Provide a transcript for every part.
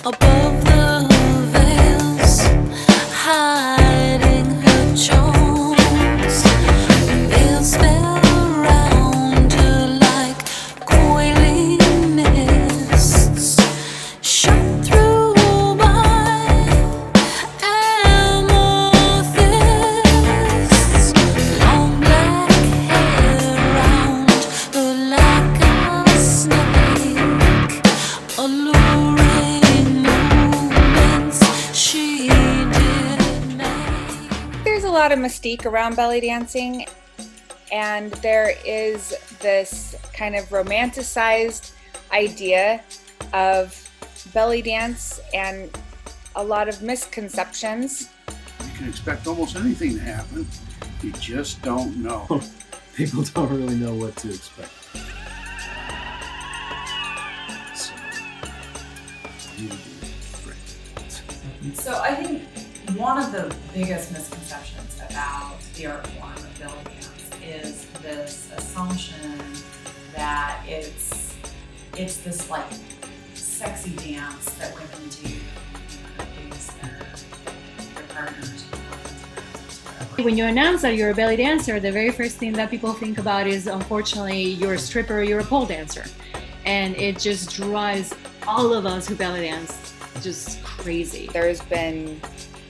above the veils, hiding her charms. Veils fell around her like coiling mists, shot through my amethyst. Long black hair round her like a snake, alluring movements she did make. There's a lot of mystique around belly dancing, and there is this kind of romanticized idea of belly dance and a lot of misconceptions. You can expect almost anything to happen. You just don't know. People don't really know what to expect. So, you do great. So I think one of the biggest misconceptions about the art form of belly dance is this assumption that it's this like sexy dance that women do, against their partners. When you announce that you're a belly dancer, the very first thing that people think about is, unfortunately, you're a stripper or you're a pole dancer. And it just drives all of us who belly dance just crazy. There's been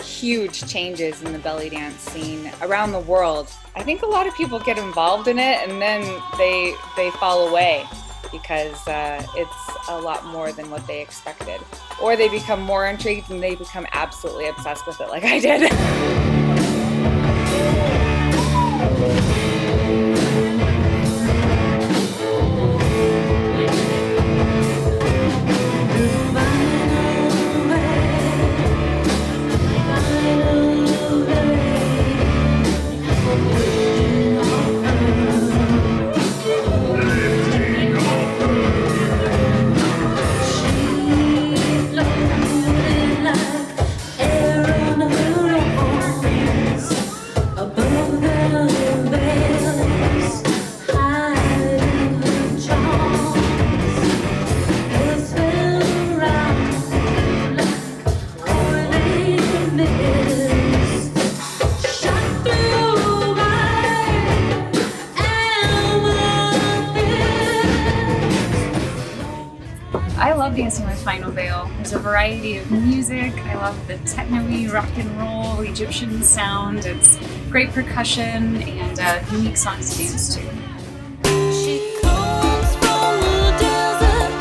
huge changes in the belly dance scene around the world. I think a lot of people get involved in it and then they fall away because it's a lot more than what they expected. Or they become more intrigued and they become absolutely obsessed with it like I did. I love dancing with Final Veil. There's a variety of music. I love the techno-y, rock and roll, Egyptian sound. It's great percussion and unique songs to dance to. She comes from the desert,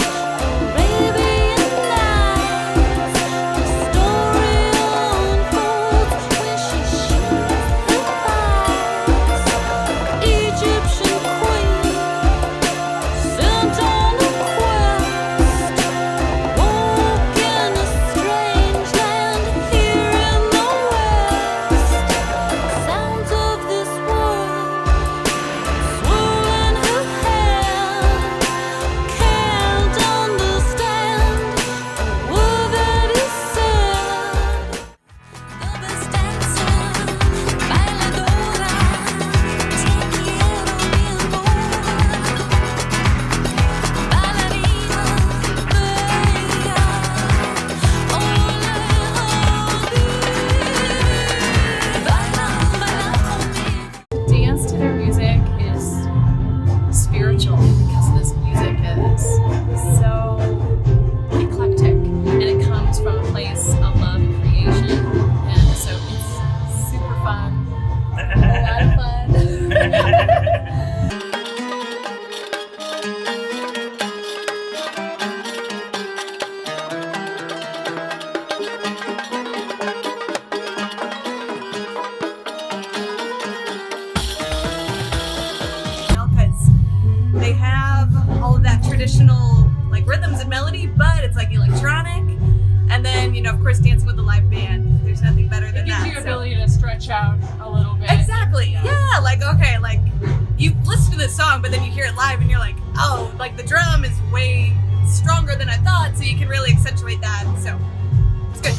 Arabian Nights. The story unfolds when she shows her thighs. Egyptian queen, sent on a quest, walking a strange land here in the West. Sounds of this world swirl in her head, can't understand a word that is said. The best dancer, bailadora, te quiero mi amor. Ballerina, bella, ole, baila, baila conmigo. Dance to their music is spiritual because this music is so eclectic and it comes from a place of love and creation, and so it's super fun, a lot of fun. Because they have all of that traditional like rhythms and melody, but it's like electronic, and then of course dancing with a live band. There's nothing better than that. So- to stretch out a little bit. Exactly. Yeah. Like okay, like you listen to this song, but then you hear it live, and you're like, oh, like the drum is way stronger than I thought, so you can really accentuate that. So it's good.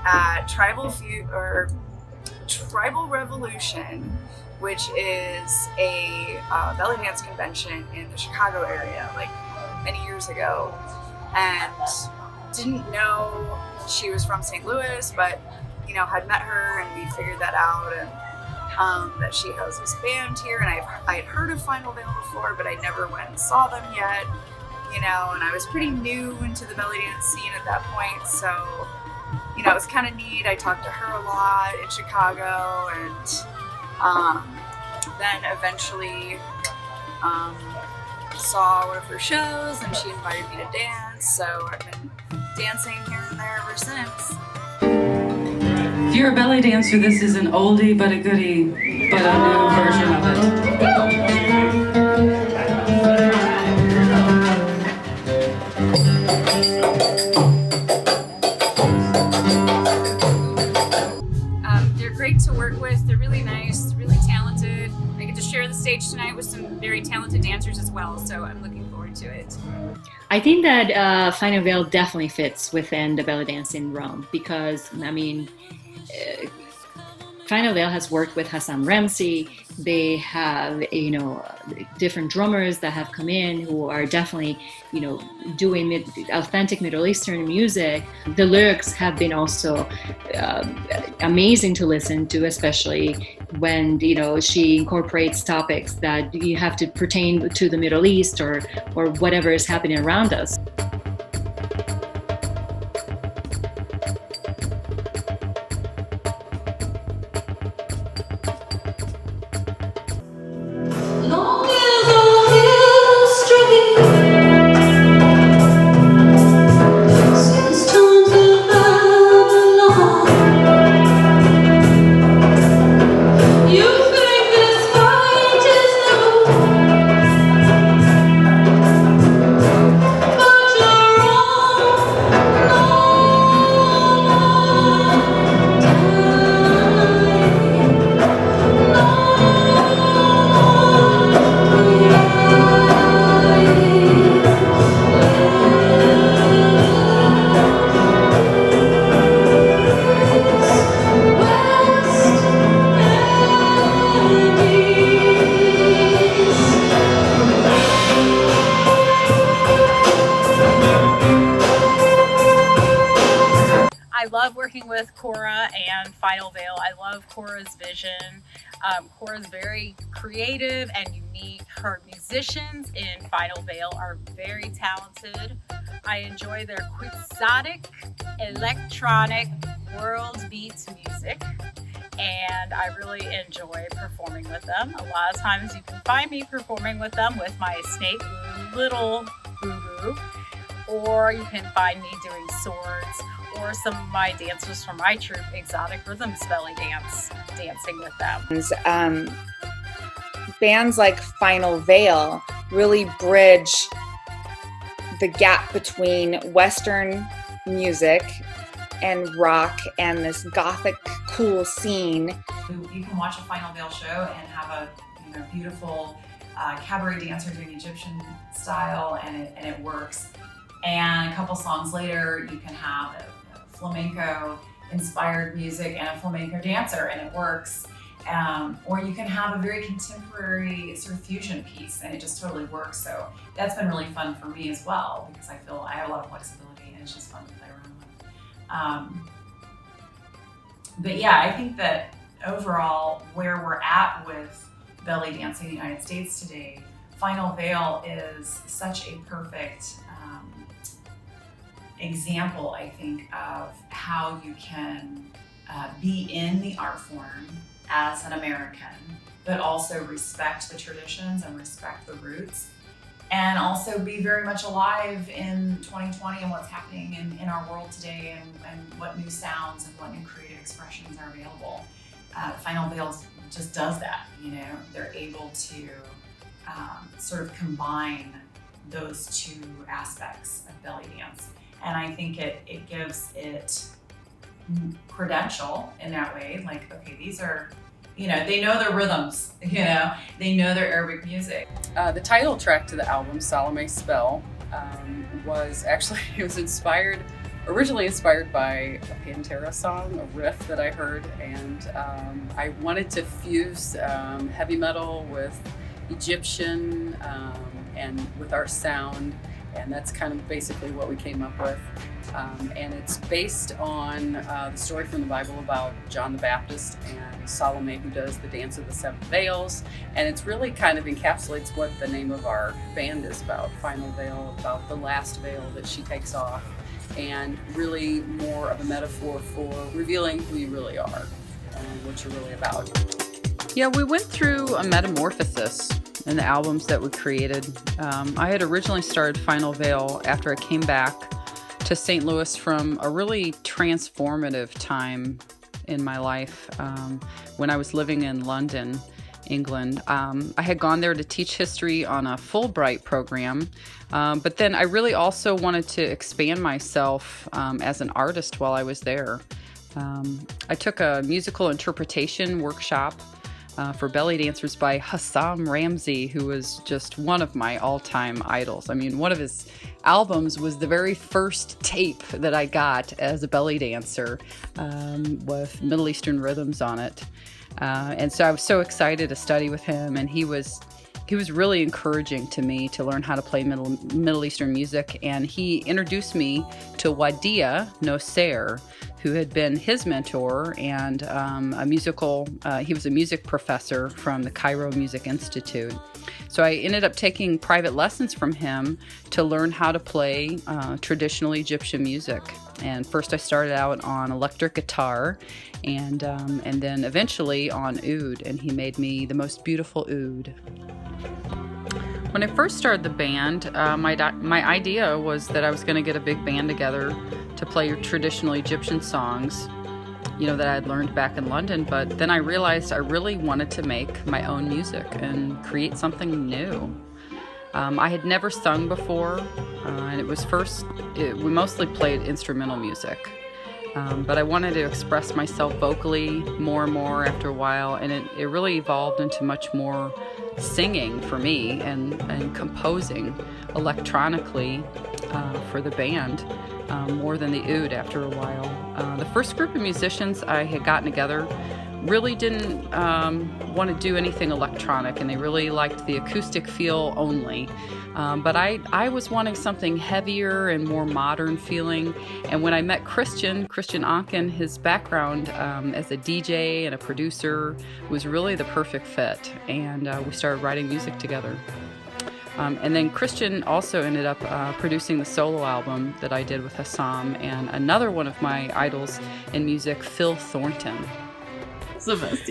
at Tribal Revolution, which is a belly dance convention in the Chicago area, like many years ago, and didn't know she was from St. Louis, but you know, had met her and we figured that out, and that she has this band here, and I had heard of Final Veil before, but I never went and saw them yet, you know, and I was pretty new into the belly dance scene at that point, so you know, it was kind of neat. I talked to her a lot in Chicago, and then eventually saw one of her shows, and she invited me to dance, so I've been dancing here and there ever since. If you're a belly dancer, this is an oldie but a goodie, but a new version of it. They're great to work with. They're really nice, really talented. I get to share the stage tonight with some very talented dancers as well, so I'm looking forward to it. I think that Final Veil definitely fits within the belly dancing realm because, I mean, Final Veil has worked with Hassan Ramsey. They have, you know, different drummers that have come in who are definitely, you know, doing authentic Middle Eastern music. The lyrics have been also amazing to listen to, especially when, you know, she incorporates topics that you have to pertain to the Middle East or whatever is happening around us. I love working with Cora and Final Veil. I love Cora's vision. Cora's very creative and unique. Her musicians in Final Veil are very talented. I enjoy their quixotic, electronic, world beats music, and I really enjoy performing with them. A lot of times you can find me performing with them with my snake little boo-boo, or you can find me doing swords, or some of my dancers from my troupe, Exotic Rhythms Belly Dance, dancing with them. Bands like Final Veil really bridge the gap between Western music and rock and this gothic cool scene. You can watch a Final Veil show and have a beautiful cabaret dancer doing Egyptian style, and it works. And a couple songs later, you can have a flamenco inspired music and a flamenco dancer, and it works. Or you can have a very contemporary sort of fusion piece, and it just totally works. So that's been really fun for me as well, because I feel I have a lot of flexibility and it's just fun to play around with. But yeah, I think that overall, where we're at with belly dancing in the United States today, Final Veil is such a perfect example, I think, of how you can be in the art form as an American, but also respect the traditions and respect the roots, and also be very much alive in 2020 and what's happening in our world today, and what new sounds and what new creative expressions are available. Final Veil just does that, they're able to sort of combine those two aspects of belly dance. And I think it gives it credential in that way, like, okay, these are, they know their rhythms, they know their Arabic music. The title track to the album, Salome Spell, was actually, it was inspired originally inspired by a Pantera song, a riff that I heard, and I wanted to fuse heavy metal with Egyptian and with our sound, and that's kind of basically what we came up with. And it's based on the story from the Bible about John the Baptist and Salome, who does the Dance of the Seven Veils, and it's really kind of encapsulates what the name of our band is about, Final Veil, about the last veil that she takes off, and really more of a metaphor for revealing who you really are and what you're really about. Yeah, we went through a metamorphosis in the albums that we created. I had originally started Final Veil after I came back to St. Louis from a really transformative time in my life when I was living in London, England. I had gone there to teach history on a Fulbright program, but then I really also wanted to expand myself as an artist while I was there. I took a musical interpretation workshop for belly dancers by Hassam Ramsey, who was just one of my all-time idols. I mean, one of his albums was the very first tape that I got as a belly dancer with Middle Eastern rhythms on it. And so I was so excited to study with him, and he was really encouraging to me to learn how to play Middle Eastern music, and he introduced me to Wadia Nosair, who had been his mentor and he was a music professor from the Cairo Music Institute. So I ended up taking private lessons from him to learn how to play traditional Egyptian music. And first I started out on electric guitar and then eventually on oud, and he made me the most beautiful oud. When I first started the band, my idea was that I was going to get a big band together to play traditional Egyptian songs, that I had learned back in London, but then I realized I really wanted to make my own music and create something new. I had never sung before, and we mostly played instrumental music. But I wanted to express myself vocally more and more after a while, and it really evolved into much more singing for me and composing electronically for the band more than the oud after a while. The first group of musicians I had gotten together really didn't want to do anything electronic, and they really liked the acoustic feel only. But I was wanting something heavier and more modern feeling. And when I met Christian Anken, his background as a DJ and a producer was really the perfect fit. And we started writing music together. And then Christian also ended up producing the solo album that I did with Hassam and another one of my idols in music, Phil Thornton.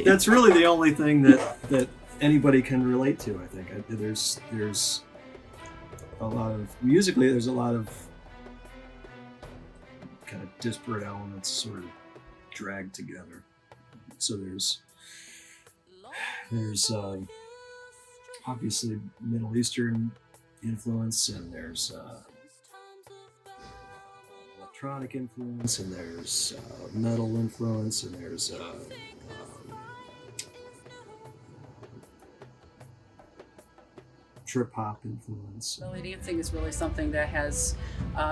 That's really the only thing that anybody can relate to, I think. There's a lot of, musically, there's a lot of kind of disparate elements sort of dragged together. So there's obviously Middle Eastern influence, and there's electronic influence, and there's metal influence, and there's trip hop influence. Belly dancing is really something that has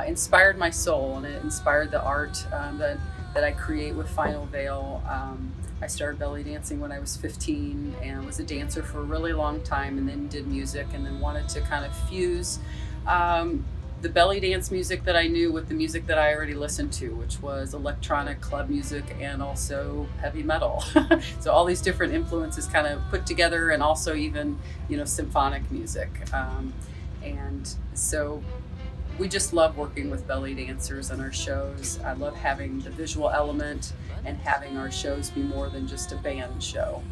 inspired my soul, and it inspired the art that I create with Final Veil. I started belly dancing when I was 15 and was a dancer for a really long time, and then did music, and then wanted to kind of fuse the belly dance music that I knew with the music that I already listened to, which was electronic club music and also heavy metal. So all these different influences kind of put together, and also even, symphonic music. And so we just love working with belly dancers on our shows. I love having the visual element and having our shows be more than just a band show.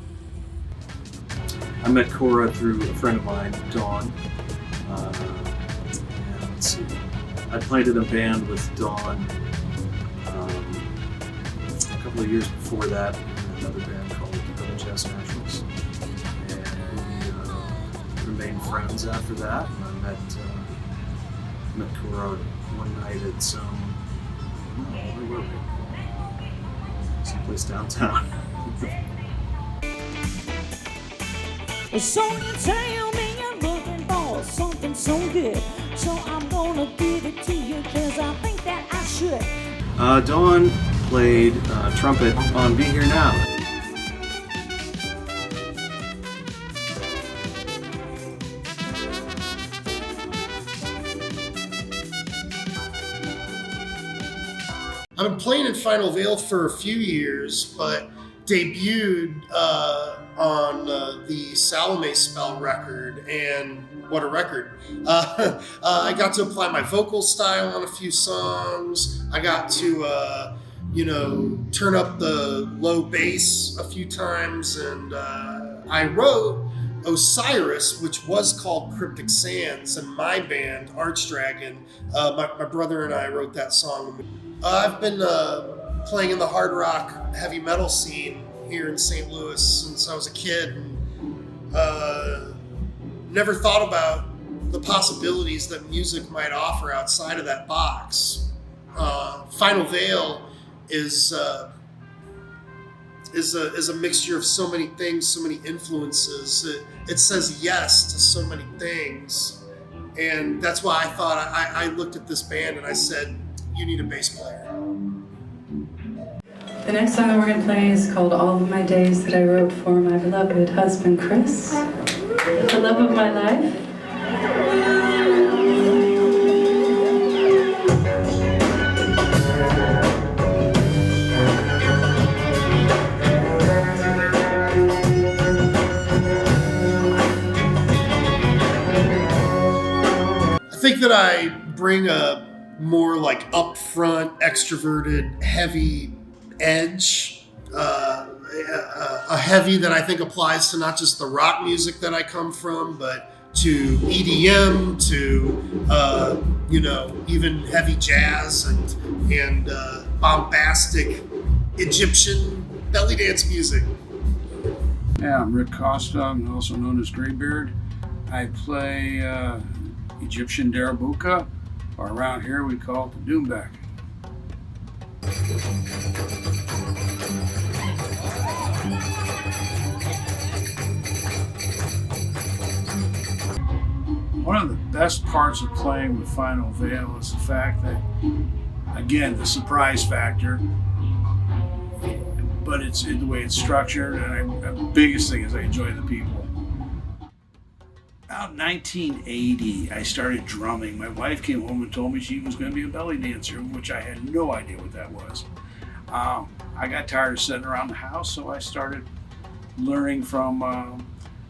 I met Cora through a friend of mine, Dawn. Let's see. I played in a band with Dawn a couple of years before that, in another band called the Jazz Nationals. And we remained friends after that. And I met Cora one night at where were we? Someplace downtown. So you tell me you're looking for something so good, so I'm going gonna give it to you 'cause I think that I should. Dawn played trumpet on Be Here Now. I've been playing in Final Veil for a few years, but debuted on the Salome Spell record, and what a record. I got to apply my vocal style on a few songs. I got to, turn up the low bass a few times, and I wrote Osiris, which was called Cryptic Sands, and my band, Archdragon, my brother and I wrote that song. I've been playing in the hard rock heavy metal scene here in St. Louis since I was a kid, and never thought about the possibilities that music might offer outside of that box. Final Veil is a mixture of so many things, so many influences. It says yes to so many things, and that's why I thought I looked at this band and I said, you need a bass player. The next song we're going to play is called All of My Days, that I wrote for my beloved husband, Chris, the love of my life. I think that I bring a more like upfront, extroverted, heavy edge, a heavy that I think applies to not just the rock music that I come from, but to EDM, to even heavy jazz and bombastic Egyptian belly dance music. Yeah, I'm Rick Costa. I'm also known as Graybeard. I play Egyptian Darabuka, or around here we call it the Doombak. One of the best parts of playing with Final Veil is the fact that, again, the surprise factor, but it's in the way it's structured, and the biggest thing is I enjoy the people. About 1980, I started drumming. My wife came home and told me she was going to be a belly dancer, which I had no idea what that was. I got tired of sitting around the house, so I started learning from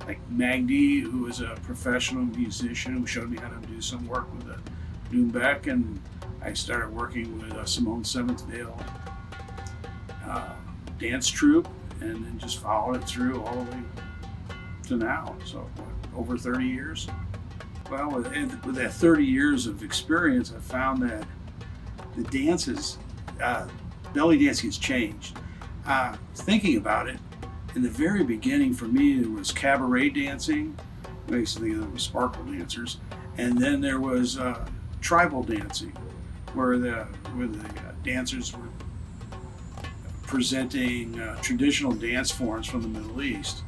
like Magdi, who was a professional musician who showed me how to do some work with the Doombak, and I started working with Simone Seventh Veil dance troupe, and then just followed it through all the way to now. So over 30 years. Well, with that 30 years of experience, I found that the dances, belly dancing has changed. Thinking about it, in the very beginning for me, it was cabaret dancing, basically there was sparkle dancers, and then there was tribal dancing, where the dancers were presenting traditional dance forms from the Middle East.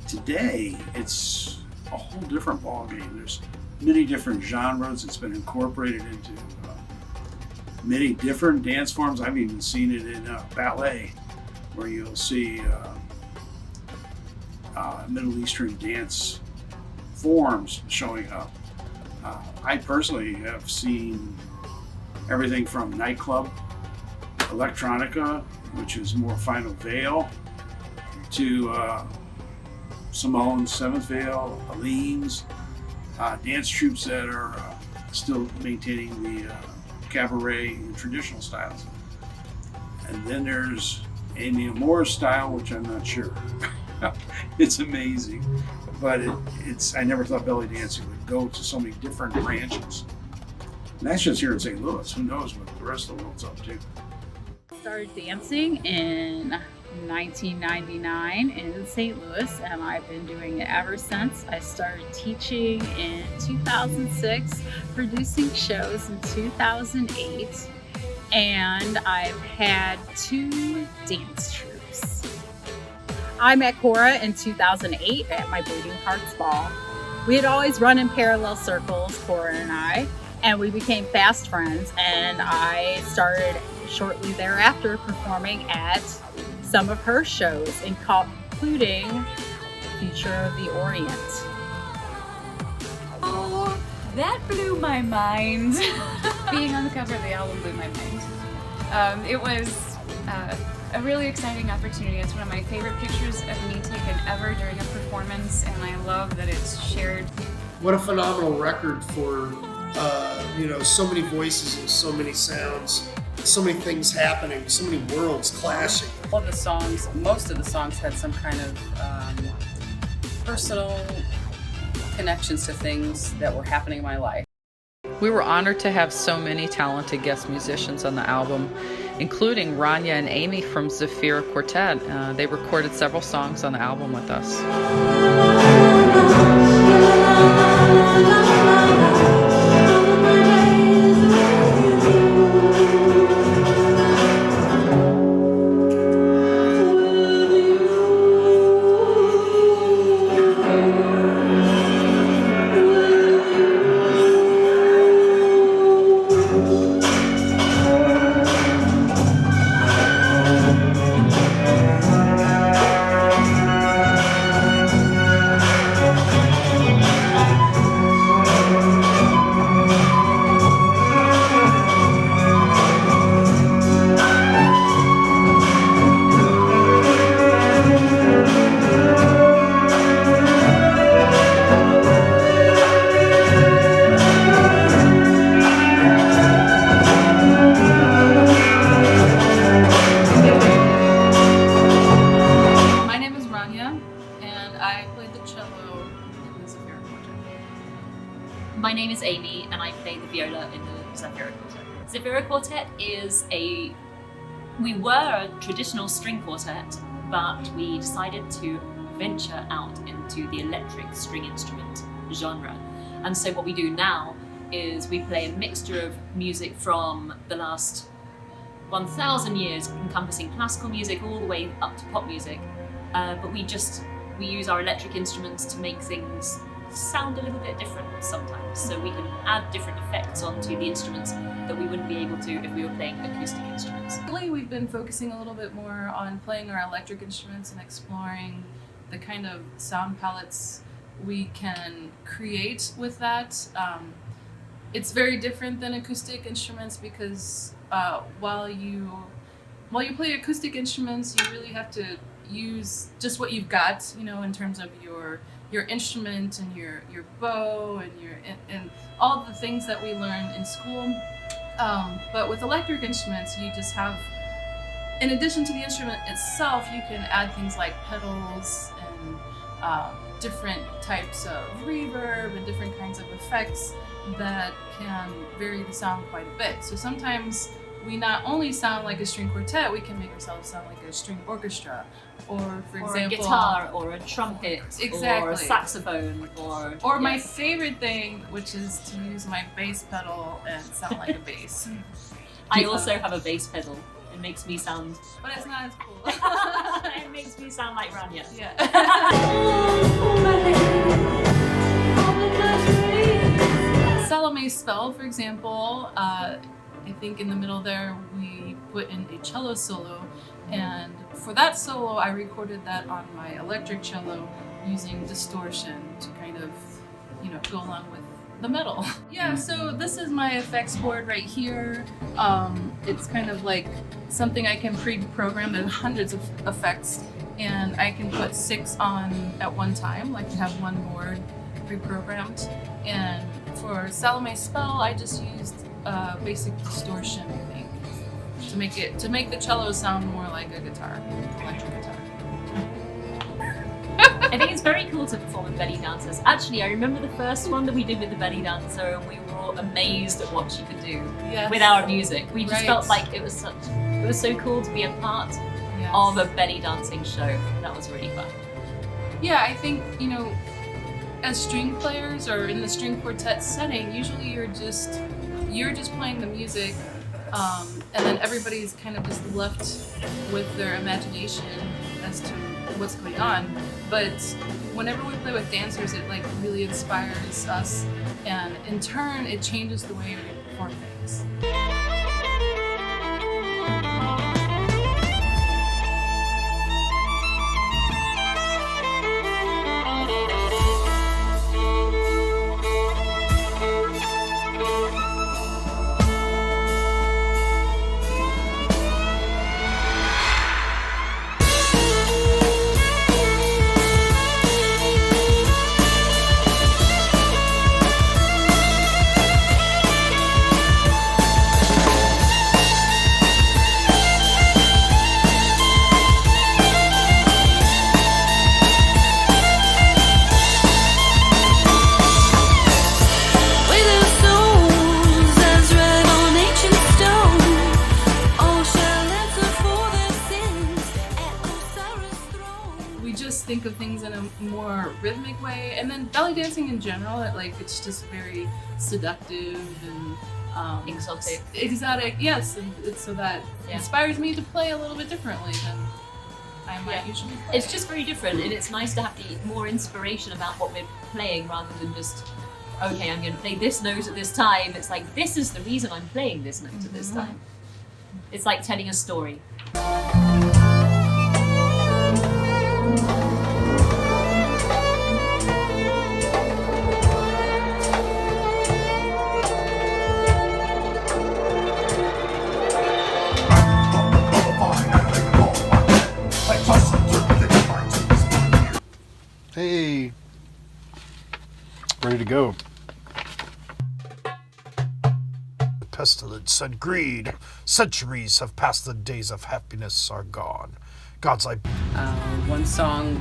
Today, it's a whole different ballgame. There's many different genres. It's been incorporated into many different dance forms. I've even seen it in ballet, where you'll see Middle Eastern dance forms showing up. I personally have seen everything from nightclub electronica, which is more Final Veil, to Simone Seventh Veil, Aline's, dance troupes that are still maintaining the cabaret and traditional styles. And then there's Amy Moore's style, which I'm not sure. It's amazing, but I never thought belly dancing would go to so many different branches. And that's just here in St. Louis. Who knows what the rest of the world's up to? Started dancing in 1999 in St. Louis, and I've been doing it ever since. I started teaching in 2006, producing shows in 2008, and I've had 2 dance troupes. I met Cora in 2008 at my Bleeding Hearts Ball. We had always run in parallel circles, Cora and I, and we became fast friends, and I started shortly thereafter performing at some of her shows, including Future of the Orient. Oh, that blew my mind. Being on the cover of the album blew my mind. It was a really exciting opportunity. It's one of my favorite pictures of me taken ever during a performance, and I love that it's shared. What a phenomenal record for, so many voices and so many sounds, so many things happening, so many worlds clashing. All the songs, most of the songs had some kind of personal connections to things that were happening in my life. We were honored to have so many talented guest musicians on the album, including Rania and Amy from Zafira Quartet. They recorded several songs on the album with us. My name is Amy and I play the viola in the Zafira Quartet. Zafira Quartet we were a traditional string quartet, but we decided to venture out into the electric string instrument genre. And so what we do now is we play a mixture of music from the last 1,000 years, encompassing classical music all the way up to pop music. But we use our electric instruments to make things sound a little bit different sometimes, so we can add different effects onto the instruments that we wouldn't be able to if we were playing acoustic instruments. Lately we've been focusing a little bit more on playing our electric instruments and exploring the kind of sound palettes we can create with that. It's very different than acoustic instruments because while you play acoustic instruments, you really have to use just what you've got, in terms of your instrument and your bow and all the things that we learn in school. But with electric instruments, you just have, in addition to the instrument itself, you can add things like pedals and different types of reverb and different kinds of effects that can vary the sound quite a bit. So sometimes we not only sound like a string quartet, we can make ourselves sound like a string orchestra, or for example, a guitar, or a trumpet, exactly, or a saxophone, or my favorite thing, which is to use my bass pedal and sound like a bass. I also have a bass pedal. It makes me sound, but it's not as cool. It makes me sound like Rania. Yeah. Salome's spell, for example, I think in the middle there we put in a cello solo, and for that solo I recorded that on my electric cello using distortion to kind of, go along with the metal. Yeah, so this is my effects board right here. It's kind of like something I can pre-program. There's hundreds of effects, and I can put 6 on at one time, like to have one board pre-programmed. And for Salome's spell, I just used basic distortion, I think, to make the cello sound more like a guitar, electric guitar. I think it's very cool to perform with belly dancers. Actually, I remember the first one that we did with the belly dancer, and we were all amazed at what she could do with our music. We just felt like it was so cool to be a part of a belly dancing show. That was really fun. Yeah, I think, as string players or in the string quartet setting, usually you're just playing the music, and then everybody's kind of just left with their imagination as to what's going on. But whenever we play with dancers, it like really inspires us, and in turn, it changes the way we perform things. Think of things in a more rhythmic way, and then belly dancing in general, it's just very seductive and exotic. Exotic, yes, and so that inspires me to play a little bit differently than I might usually play. It's just very different, and it's nice to have more inspiration about what we're playing rather than just, okay, I'm going to play this note at this time. It's like, this is the reason I'm playing this note at this time. It's like telling a story. Hey, ready to go. Pestilence and greed, centuries have passed, the days of happiness are gone. God's like. One song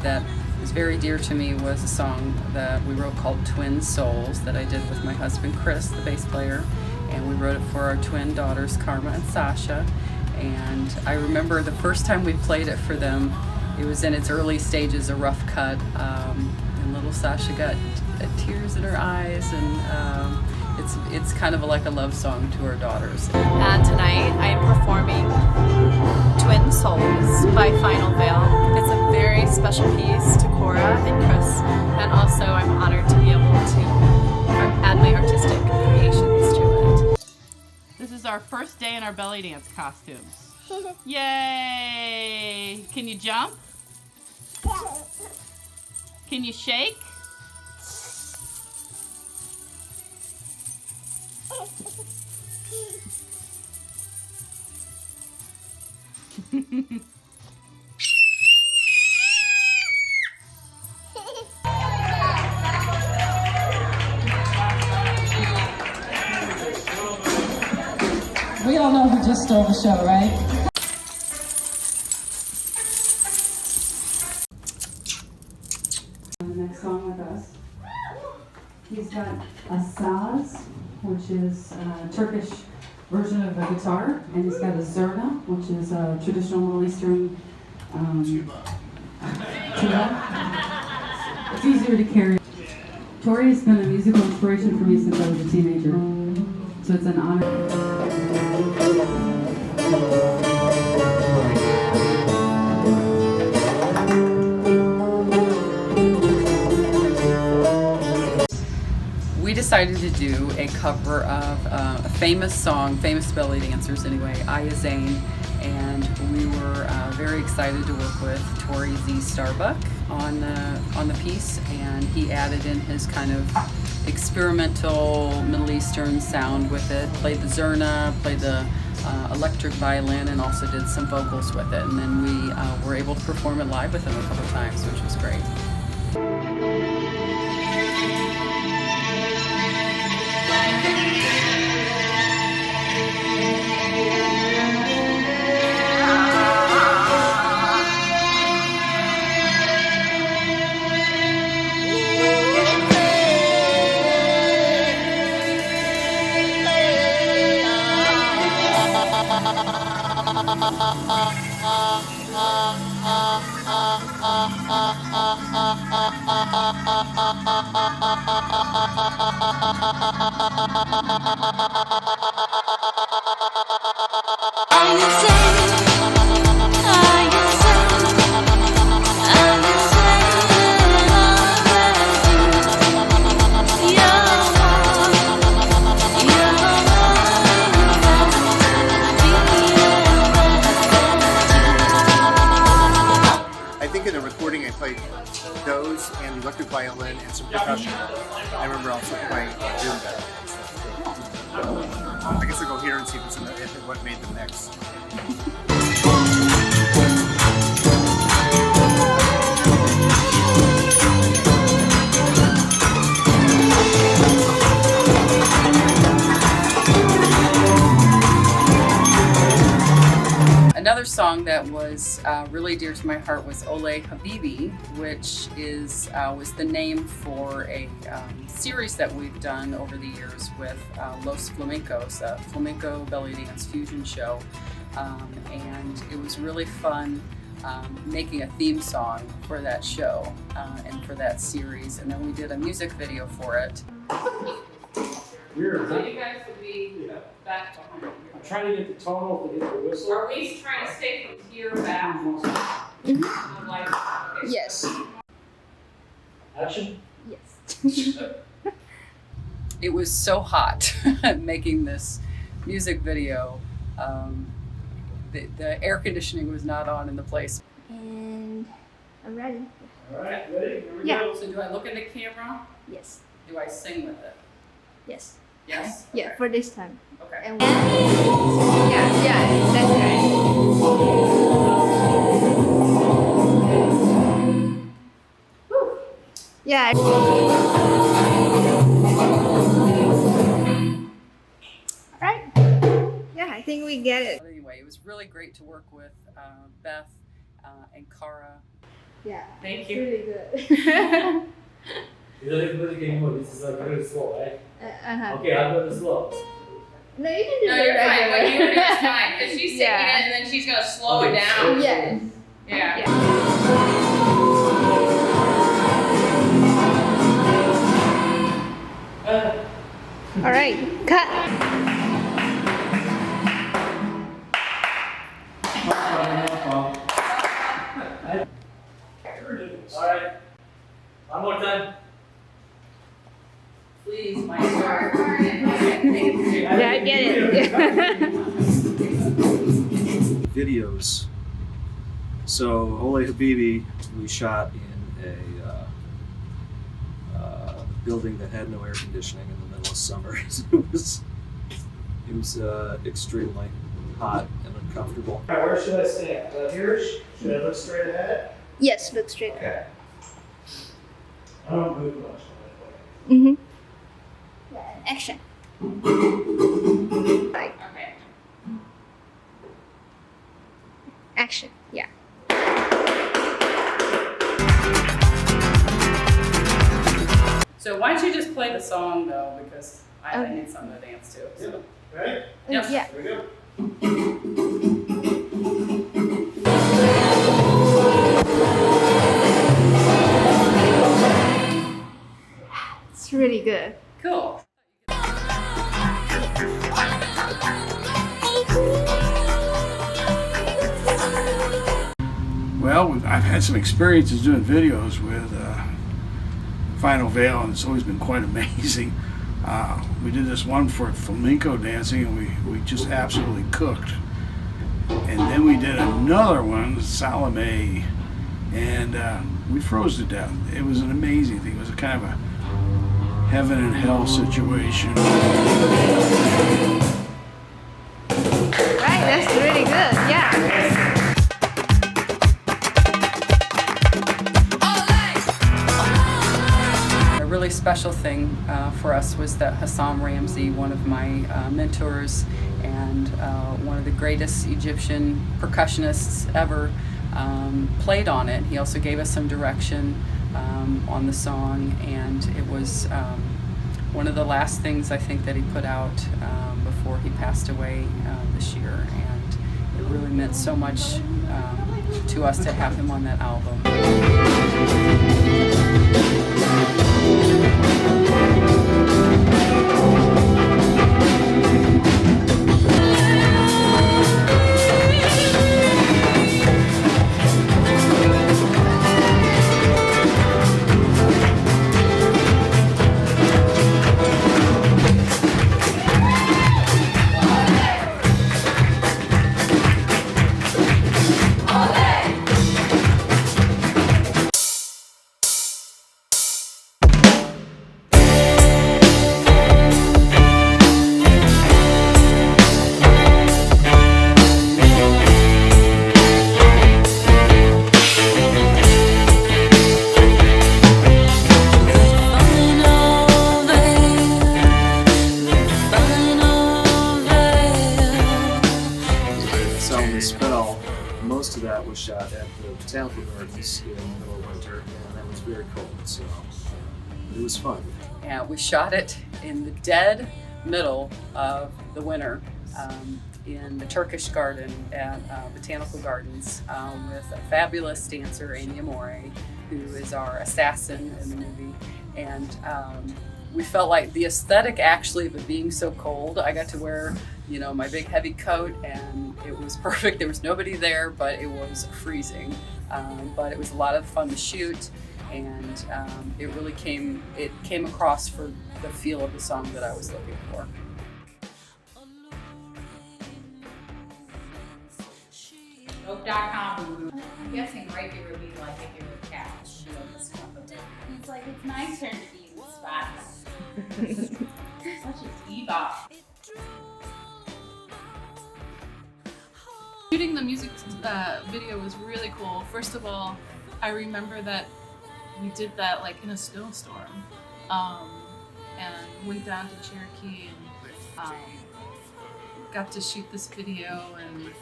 that is very dear to me was a song that we wrote called Twin Souls that I did with my husband Chris, the bass player, and we wrote it for our twin daughters Karma and Sasha. And I remember the first time we played it for them, it was in its early stages, a rough cut, and little Sasha got tears in her eyes, and it's kind of like a love song to her daughters. And tonight I am performing Twin Souls by Final Veil. It's a very special piece to Cora and Chris, and also I'm honored to be able to add my artistic creations to it. This is our first day in our belly dance costumes. Yay! Can you jump? Can you shake? We all know who just stole the show, right? The next song with us, he's got a saz, which is a Turkish version of a guitar, and he's got a zurna, which is a traditional Middle Eastern tuba. It's easier to carry. Tori's been a musical inspiration for me since I was a teenager, so it's an honor. We decided to do a cover of a famous song, famous belly dancers anyway, Aya Zane, and we were very excited to work with Tori Z. Starbuck on the piece, and he added in his kind of experimental Middle Eastern sound with it, played the zurna, played the electric violin, and also did some vocals with it, and then we were able to perform it live with him a couple times, which was great. Are you saying think in the recording I played those and the electric violin and some percussion. I remember also playing doing that. I guess I'll go here and see if it's what made the mix. Another song that was really dear to my heart was Ole Habibi, which was the name for a series that we've done over the years with Los Flamencos, a flamenco belly dance fusion show. And it was really fun making a theme song for that show and for that series. And then we did a music video for it. Weird, So you guys will be back behind here. I'm trying to get the tonal to hit the whistle. Or at least trying to stay from here back. Like, okay. Yes. Action? Yes. It was so hot making this music video. The air conditioning was not on in the place. And I'm ready. All right, ready? Here we Yeah. go. So do I look in the camera? Yes. Do I sing with it? Yes. Yes? Yeah, Okay. for this time. Okay. And yeah, that's right. Woo. Yeah. Alright. Yeah, I think we get it. But anyway, it was really great to work with Beth and Cara. Yeah. Thank it's you. really good. You don't even put the game mode. This is like really slow, right? Uh-huh. Okay, I'll go this slow. No, you can do No, it you're fine. regular. What you do is fine. Because she's singing Yeah. it and then she's going to slow it Okay, down. Yes. Yeah. All right, cut. All right. One more time. Please, my star. Yeah, I get it. Videos. So Ole Habibi, we shot in a building that had no air conditioning in the middle of summer. It was extremely hot and uncomfortable. All right, where should I stand? Here? Should I look straight ahead? Yes, look straight. Okay. I don't move much. Mm-hmm. Yeah, action. Like Okay. action. Yeah. So why don't you just play the song though, because I Okay. need something to dance to. So. Ready? Yep. Yeah. Here we go. It's really good. Cool. Well, I've had some experiences doing videos with Final Veil, and it's always been quite amazing. We did this one for flamenco dancing, and we just absolutely cooked. And then we did another one, Salome, and we froze to death. It was an amazing thing. It was a kind of a heaven and hell situation. Right, that's really good. Yeah. A really special thing for us was that Hassam Ramsey, one of my mentors and one of the greatest Egyptian percussionists ever, played on it. He also gave us some direction on the song, and it was one of the last things I think that he put out before he passed away this year, and it really meant so much to us to have him on that album. at the Botanical Gardens in the middle of winter, and that was very cold, so it was fun. Yeah, we shot it in the dead middle of the winter in the Turkish garden at Botanical Gardens with a fabulous dancer, Amy Amore, who is our assassin in the movie. And we felt like the aesthetic actually of it being so cold, I got to wear, you know, my big heavy coat, and it was perfect. There was nobody there, but it was freezing. But it was a lot of fun to shoot, and it really came across for the feel of the song that I was looking for. Oak.com. I'm guessing Reiki would be like if you were a cat. You know, this company. He's like, it's my turn to be in the spot. Such a diva. Shooting the music video was really cool. First of all, I remember that we did that like in a snowstorm, and went down to Cherokee and got to shoot this video, and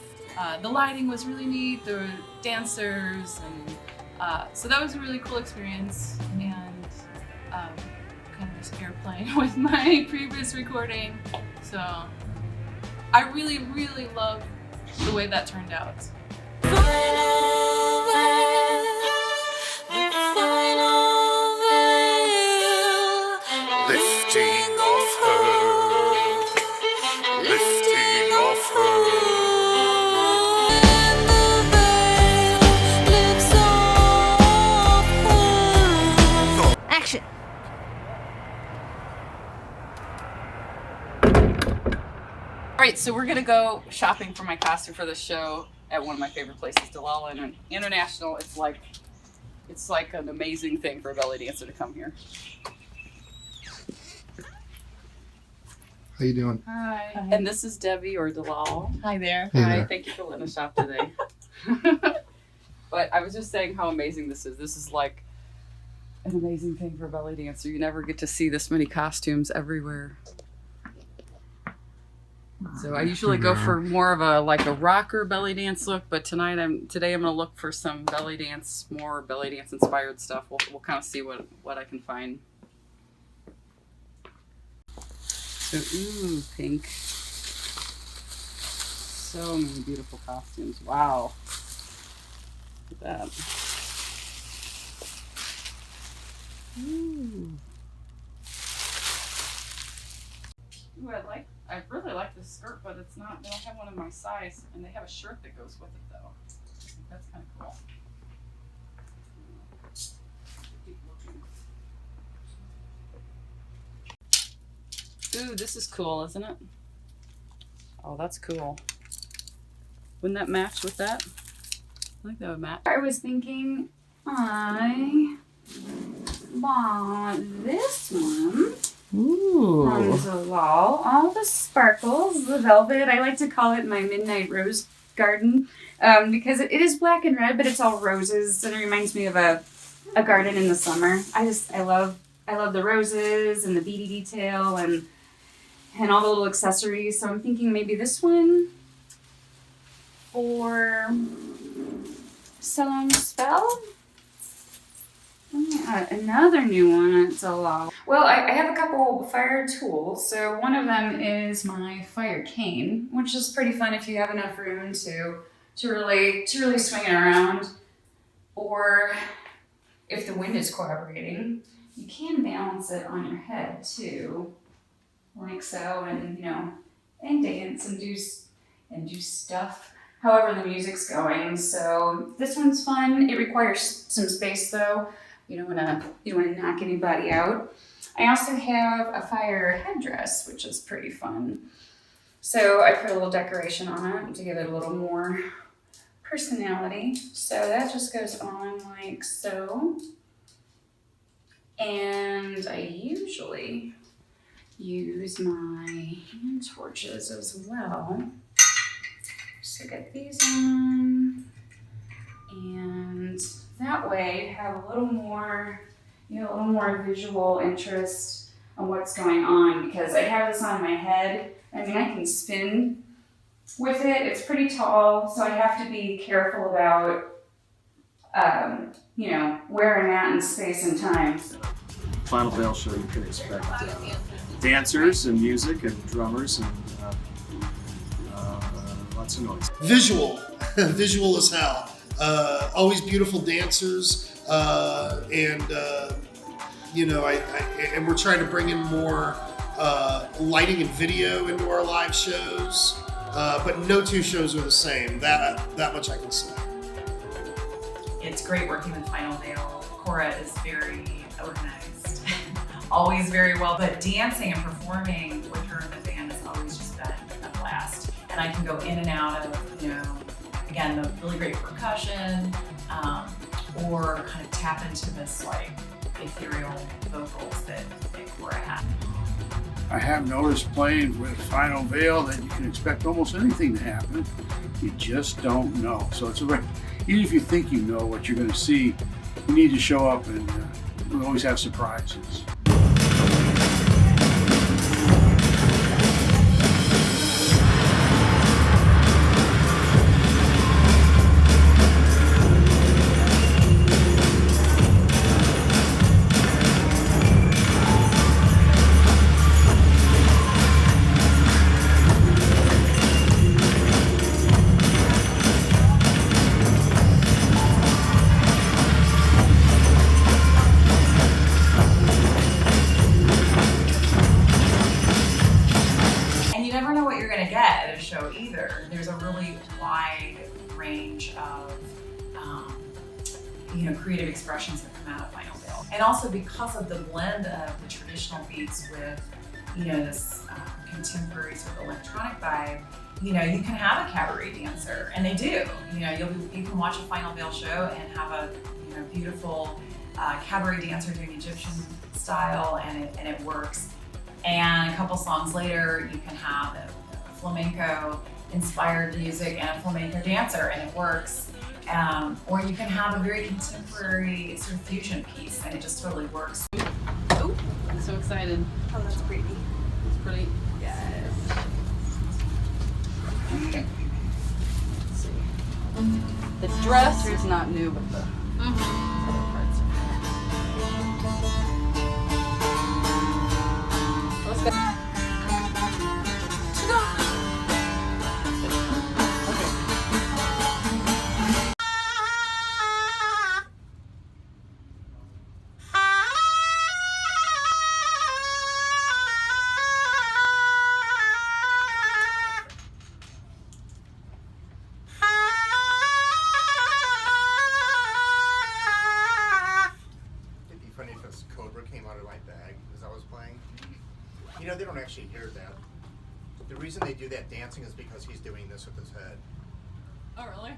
the lighting was really neat. There were dancers, and so that was a really cool experience, and kind of just airplaying with my previous recording. So I really, really love the way that turned out. Lifting of her, lifting of her. Action! Alright, so we're gonna go shopping for my costume for the show at one of my favorite places, Dalala International. It's like an amazing thing for a belly dancer to come here. How you doing? Hi. And this is Debbie or Dalal. Hi there. Hey Hi, there. thank you for letting us shop today. But I was just saying how amazing this is. This is like an amazing thing for a belly dancer. You never get to see this many costumes everywhere. So I usually go for more of a rocker belly dance look, but today I'm gonna look for some more belly dance inspired stuff. We'll kind of see what I can find. So ooh, pink. So many beautiful costumes. Wow. Look at that. Ooh. Ooh, I really like this skirt, but they don't have one in my size, and they have a shirt that goes with it though. I think that's kind of cool. Keep looking. Ooh, this is cool, isn't it? Oh, that's cool. Wouldn't that match with that? I think that would match. I was thinking I bought this one. Ooh. From Zalal. All the sparkles, the velvet. I like to call it my midnight rose garden because it is black and red, but it's all roses, and it reminds me of a garden in the summer. I love the roses and the beady detail and all the little accessories. So I'm thinking maybe this one for Salome spell. Another new one at Zalal. Well, I have a couple fire tools. So one of them is my fire cane, which is pretty fun if you have enough room to really swing it around. Or if the wind is cooperating, you can balance it on your head too, like so, and and dance and do stuff however the music's going. So this one's fun. It requires some space though. You don't want to knock anybody out. I also have a fire headdress, which is pretty fun. So I put a little decoration on it to give it a little more personality. So that just goes on like so. And I usually use my hand torches as well. So get these on, and that way have a little more visual interest on what's going on, because I have this on my head. I mean, I can spin with it. It's pretty tall, so I have to be careful about wearing that in space and time. Final Veil show, you can expect dancers and music and drummers and lots of noise. Visual, visual as hell. Always beautiful dancers, and we're trying to bring in more lighting and video into our live shows. But no two shows are the same. That much I can say. It's great working with Final Veil. Cora is very organized, always very well, but dancing and performing with her in the band has always just been a blast. And I can go in and out of, again, the really great percussion, or kind of tap into this like ethereal vocals that Cora had. I have noticed playing with Final Veil that you can expect almost anything to happen. You just don't know. So it's even if you think you know what you're going to see, you need to show up, and we always have surprises. There's a really wide range of creative expressions that come out of Final Veil. And also because of the blend of the traditional beats with this contemporary sort of electronic vibe, you can have a cabaret dancer, and they do. You can watch a Final Veil show and have a beautiful cabaret dancer doing Egyptian style, and it works. And a couple songs later, you can have a flamenco inspired music and a flamenco dancer, and it works. Or you can have a very contemporary sort of fusion piece, and it just totally works. Oh, I'm so excited. Oh, that's pretty. It's pretty. Yes. Okay. Let's see. The dress is not new, but the other parts are. Let's go. They don't actually hear that. The reason they do that dancing is because he's doing this with his head. Oh, really?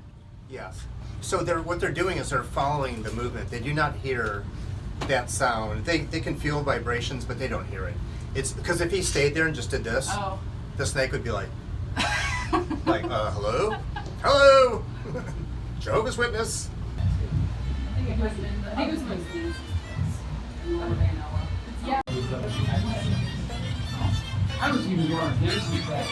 Yes. So what they're doing is they're following the movement. They do not hear that sound. They can feel vibrations, but they don't hear it. It's because if he stayed there and just did this, the snake would be like, hello? Hello? Jehovah's Witness. I think it was Muslims. Yeah. I was even going on dancing track.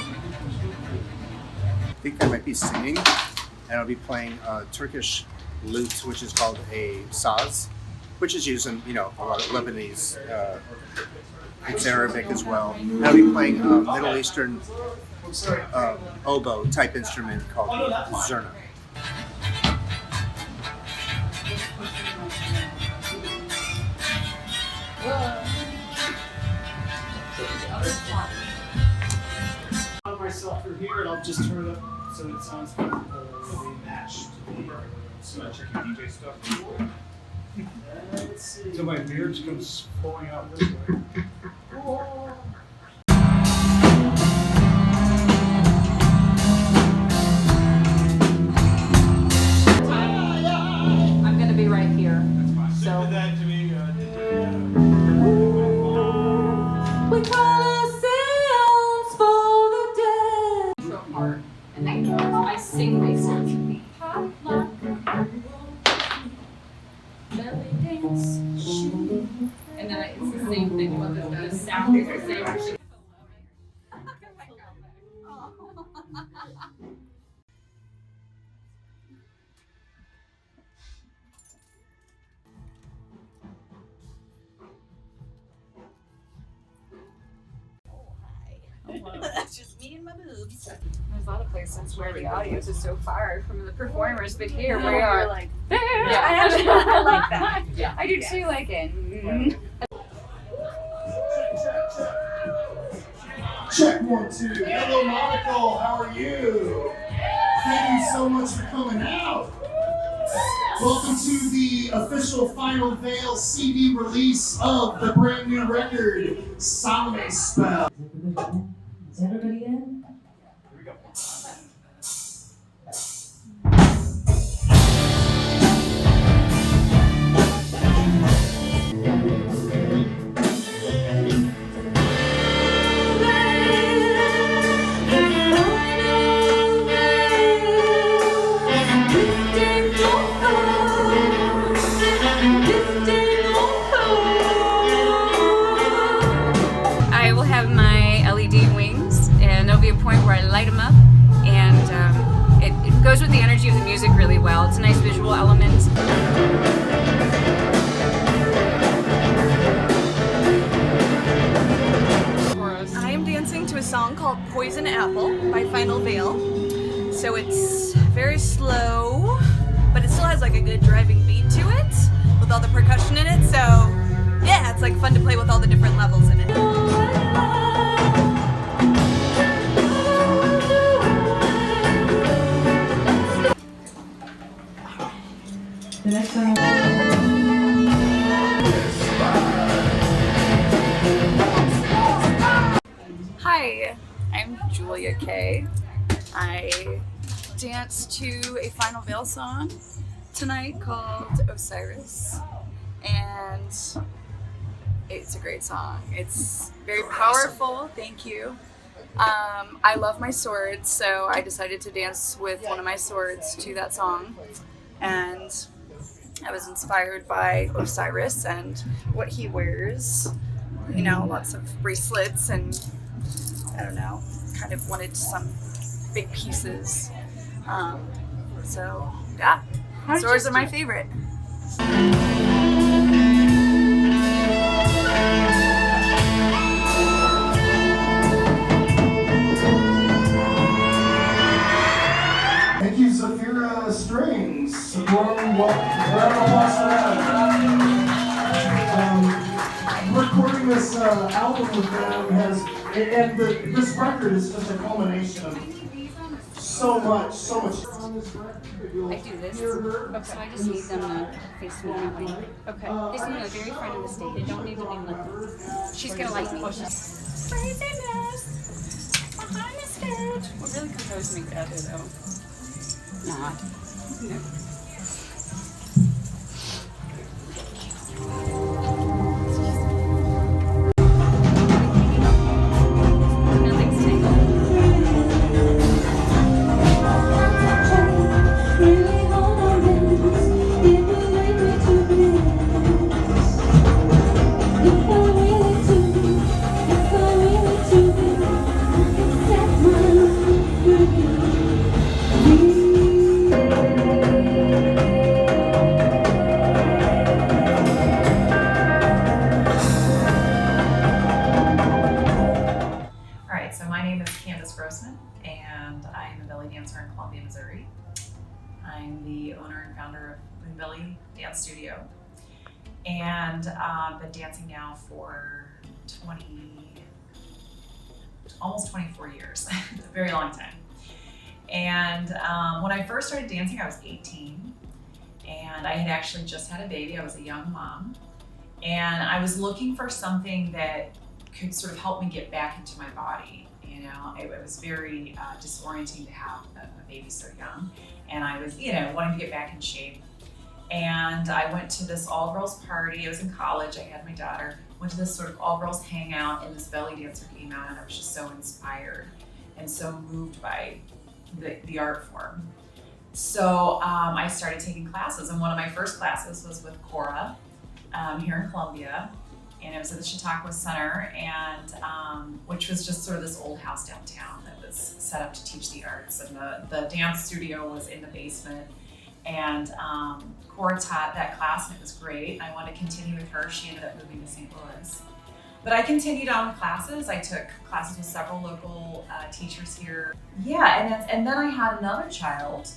I think I might be singing, and I'll be playing Turkish lute, which is called a saz, which is used in, a lot of Lebanese. It's Arabic as well. And I'll be playing a Middle Eastern oboe type instrument called zurna. Myself through here, and I'll just turn it up so it sounds completely matched to the check your DJ stuff. Let's see. So my beard just comes flowing out this way. I'm going to be right here. So. We call ourselves for the dead. Intro part, and then I sing myself. Belly dance, and then it's the same thing. The sound is the same. Just me and my boobs. There's a lot of places where the audience is so far from the performers, but here we You're are like, there. I like that. Yeah. I do too like it. Mm-hmm. Check 1, 2. Hello, Monaco. How are you? Thank you so much for coming out. Welcome to the official Final Veil CD release of the brand new record, Salome Spell. Is everybody in? Here we go. I will have my LED wings, and there'll be a point where I light them up, and it goes with the energy of the music really well. It's a nice visual element. I am dancing to a song called Poison Apple by Final Veil. So it's very slow, but it still has like a good driving beat to it with all the percussion in it. So yeah, it's like fun to play with all the different levels in it. The next time. Hi, I'm Julia Kay. I danced to a Final Veil song tonight called Osiris, and it's a great song. It's very powerful, thank you. I love my swords, so I decided to dance with one of my swords to that song, and I was inspired by Osiris and what he wears. You know, lots of bracelets and I don't know, kind of wanted some big pieces. So yeah, swords are my favorite. Thank you, Zafira Strings. Warm applause for that. Recording this album with them this record is just a culmination of so much. I do this, so I just need them to face me that way. Okay. Face me to the very front of the stage. They don't need to be looking. She's gonna like me. Craziness behind the stage. What really composed me together though? Not. No. And I'm a belly dancer in Columbia, Missouri. I'm the owner and founder of Belly Dance Studio, and been dancing now for almost 24 years, a very long time. And when I first started dancing, I was 18, and I had actually just had a baby. I was a young mom, and I was looking for something that could sort of help me get back into my body. You know, it was very disorienting to have a baby so young, and I was, wanting to get back in shape. And I went to this all-girls party. I was in college. I had my daughter. Went to this sort of all-girls hangout, and this belly dancer came out, and I was just so inspired and so moved by the art form. So I started taking classes, and one of my first classes was with Cora here in Columbia. And it was at the Chautauqua Center, and which was just sort of this old house downtown that was set up to teach the arts. And the dance studio was in the basement. And Cora taught that class, and it was great. I wanted to continue with her. She ended up moving to St. Louis. But I continued on with classes. I took classes with several local teachers here. Yeah, and then I had another child,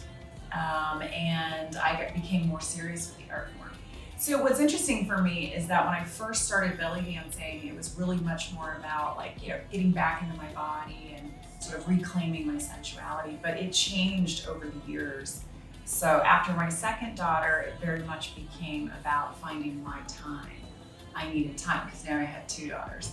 and I became more serious with the art form. So what's interesting for me is that when I first started belly dancing, it was really much more about like, you know, getting back into my body and sort of reclaiming my sensuality, but it changed over the years. So after my second daughter, it very much became about finding my time. I needed time because now I had two daughters.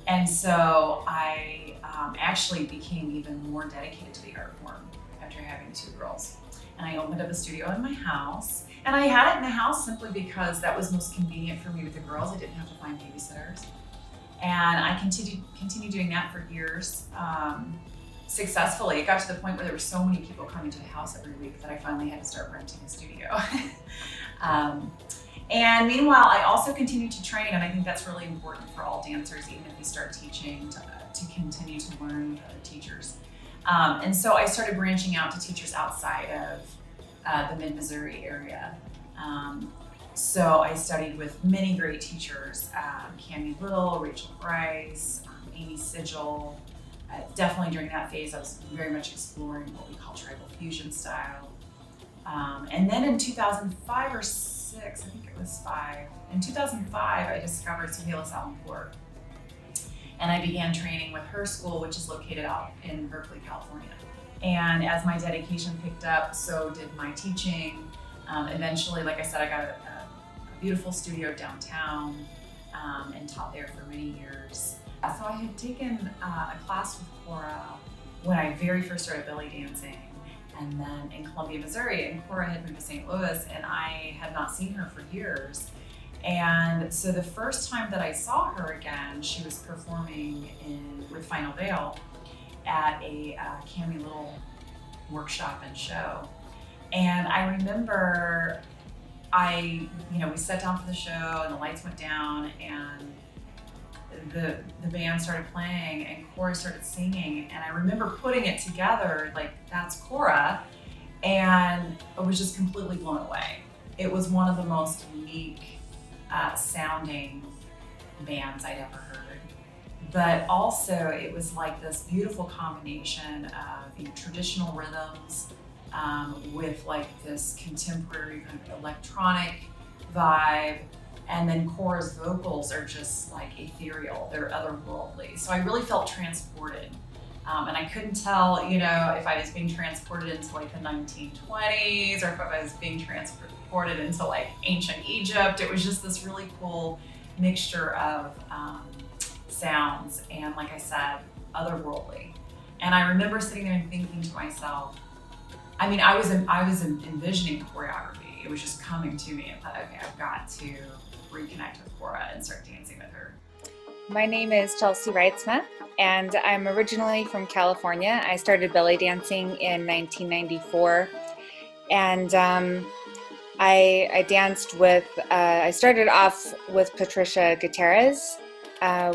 And so I actually became even more dedicated to the art form after having two girls. And I opened up a studio in my house. And I had it in the house simply because that was most convenient for me with the girls. I didn't have to find babysitters. And I continued doing that for years. Successfully. It got to the point where there were so many people coming to the house every week that I finally had to start renting a studio. And meanwhile, I also continued to train, and I think that's really important for all dancers, even if you start teaching, to continue to learn with other teachers. And so I started branching out to teachers outside of the mid-Missouri area. So I studied with many great teachers, Cami Little, Rachel Bryce, Amy Sigil. Definitely during that phase, I was very much exploring what we call tribal fusion style. And then in 2005 or 6, I think it was 5, in 2005, I discovered Salome. And I began training with her school, which is located out in Berkeley, California. And as my dedication picked up, so did my teaching. Eventually, like I said, I got a beautiful studio downtown and taught there for many years. So I had taken a class with Cora when I very first started belly dancing, and then in Columbia, Missouri, and Cora had moved to St. Louis, and I had not seen her for years. And so the first time that I saw her again, she was performing with Final Veil at a Cami Little workshop and show. And I remember we sat down for the show and the lights went down and the band started playing and Cora started singing, and I remember putting it together like, that's Cora, and I was just completely blown away. It was one of the most unique sounding bands I'd ever heard, but also it was like this beautiful combination of traditional rhythms with like this contemporary kind of electronic vibe. And then Cora's vocals are just like ethereal, they're otherworldly. So I really felt transported. And I couldn't tell, if I was being transported into like the 1920s or if I was being transported into like ancient Egypt. It was just this really cool mixture of sounds and, like I said, otherworldly. And I remember sitting there and thinking to myself, I was envisioning the choreography. It was just coming to me. I thought, okay, I've got to reconnect with Cora and start dancing with her. My name is Chelsea Wright-Smith, and I'm originally from California. I started belly dancing in 1994, and I danced with, I started off with Patricia Gutierrez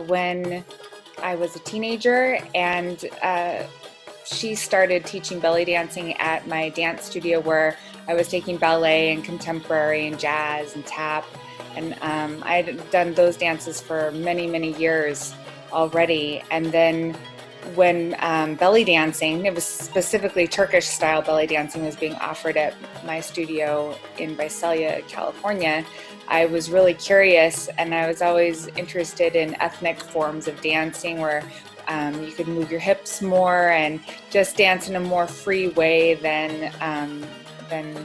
when I was a teenager, and she started teaching belly dancing at my dance studio where I was taking ballet and contemporary and jazz and tap. And I had done those dances for many, many years already. And then when belly dancing, it was specifically Turkish style belly dancing, was being offered at my studio in Visalia, California, I was really curious, and I was always interested in ethnic forms of dancing where you could move your hips more and just dance in a more free way than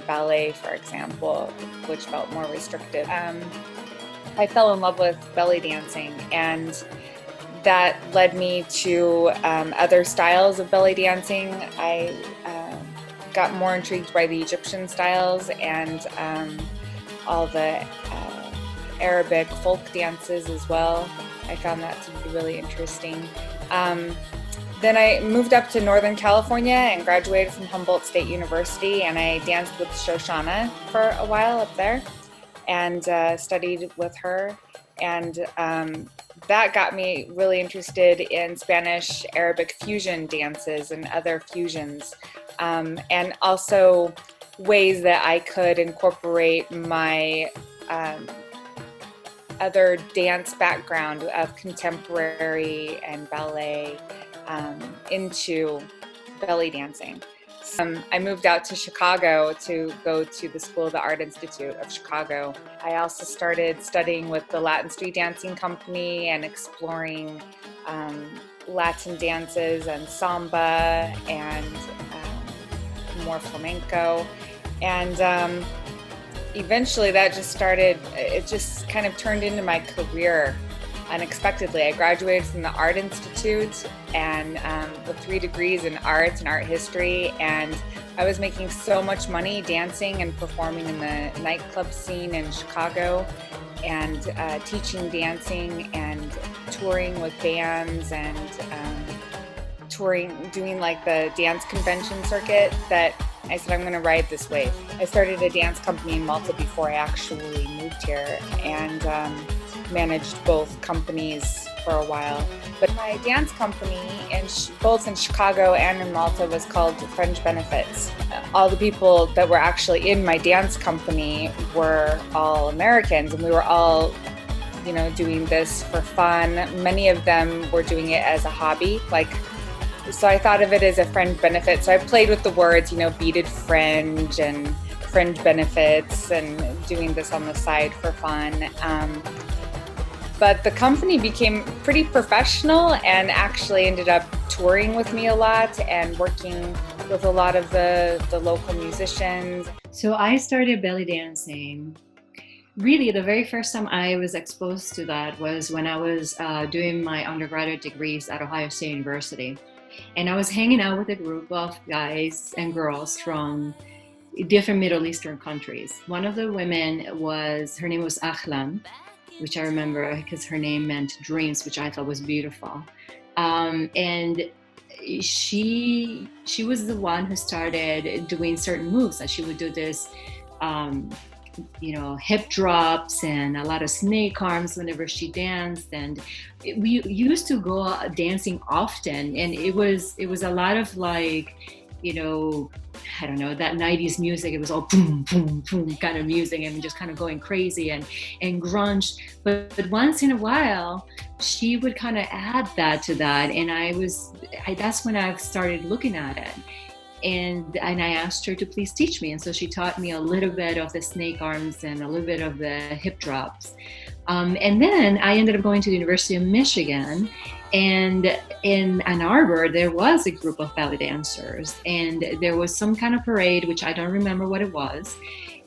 ballet, for example, which felt more restrictive. I fell in love with belly dancing, and that led me to other styles of belly dancing. I got more intrigued by the Egyptian styles and all the Arabic folk dances as well. I found that to be really interesting. Then I moved up to Northern California and graduated from Humboldt State University, and I danced with Shoshana for a while up there and studied with her. And that got me really interested in Spanish Arabic fusion dances and other fusions, and also ways that I could incorporate my other dance background of contemporary and ballet into belly dancing. I moved out to Chicago to go to the School of the Art Institute of Chicago. I also started studying with the Latin Street Dancing Company and exploring Latin dances and samba and more flamenco. And eventually that just started, it just kind of turned into my career unexpectedly. I graduated from the Art Institute and with 3 degrees in arts and art history, and I was making so much money dancing and performing in the nightclub scene in Chicago and teaching dancing and touring with bands and touring, doing like the dance convention circuit, that I said, I'm going to ride this wave. I started a dance company in Malta before I actually moved here, and managed both companies for a while. But my dance company, both in Chicago and in Malta, was called Fringe Benefits. All the people that were actually in my dance company were all Americans, and we were all, you know, doing this for fun. Many of them were doing it as a hobby, so I thought of it as a fringe benefit. So I played with the words, you know, beaded fringe and fringe benefits, and doing this on the side for fun. But the company became pretty professional and actually ended up touring with me a lot and working with a lot of the local musicians. So I started belly dancing. Really, the very first time I was exposed to that was when I was doing my undergraduate degrees at Ohio State University. And I was hanging out with a group of guys and girls from different Middle Eastern countries. One of the women her name was Ahlan, which I remember because her name meant dreams, which I thought was beautiful. And she was the one who started doing certain moves. That she would do this, hip drops and a lot of snake arms whenever she danced. And we used to go dancing often, and it was a lot of I don't know, that 90s music. It was all boom, boom, boom kind of music, and just kind of going crazy and grunge. But once in a while, she would kind of add that to that. And that's when I started looking at it. And I asked her to please teach me. And so she taught me a little bit of the snake arms and a little bit of the hip drops. And then I ended up going to the University of Michigan. And in Ann Arbor, there was a group of ballet dancers. And there was some kind of parade, which I don't remember what it was.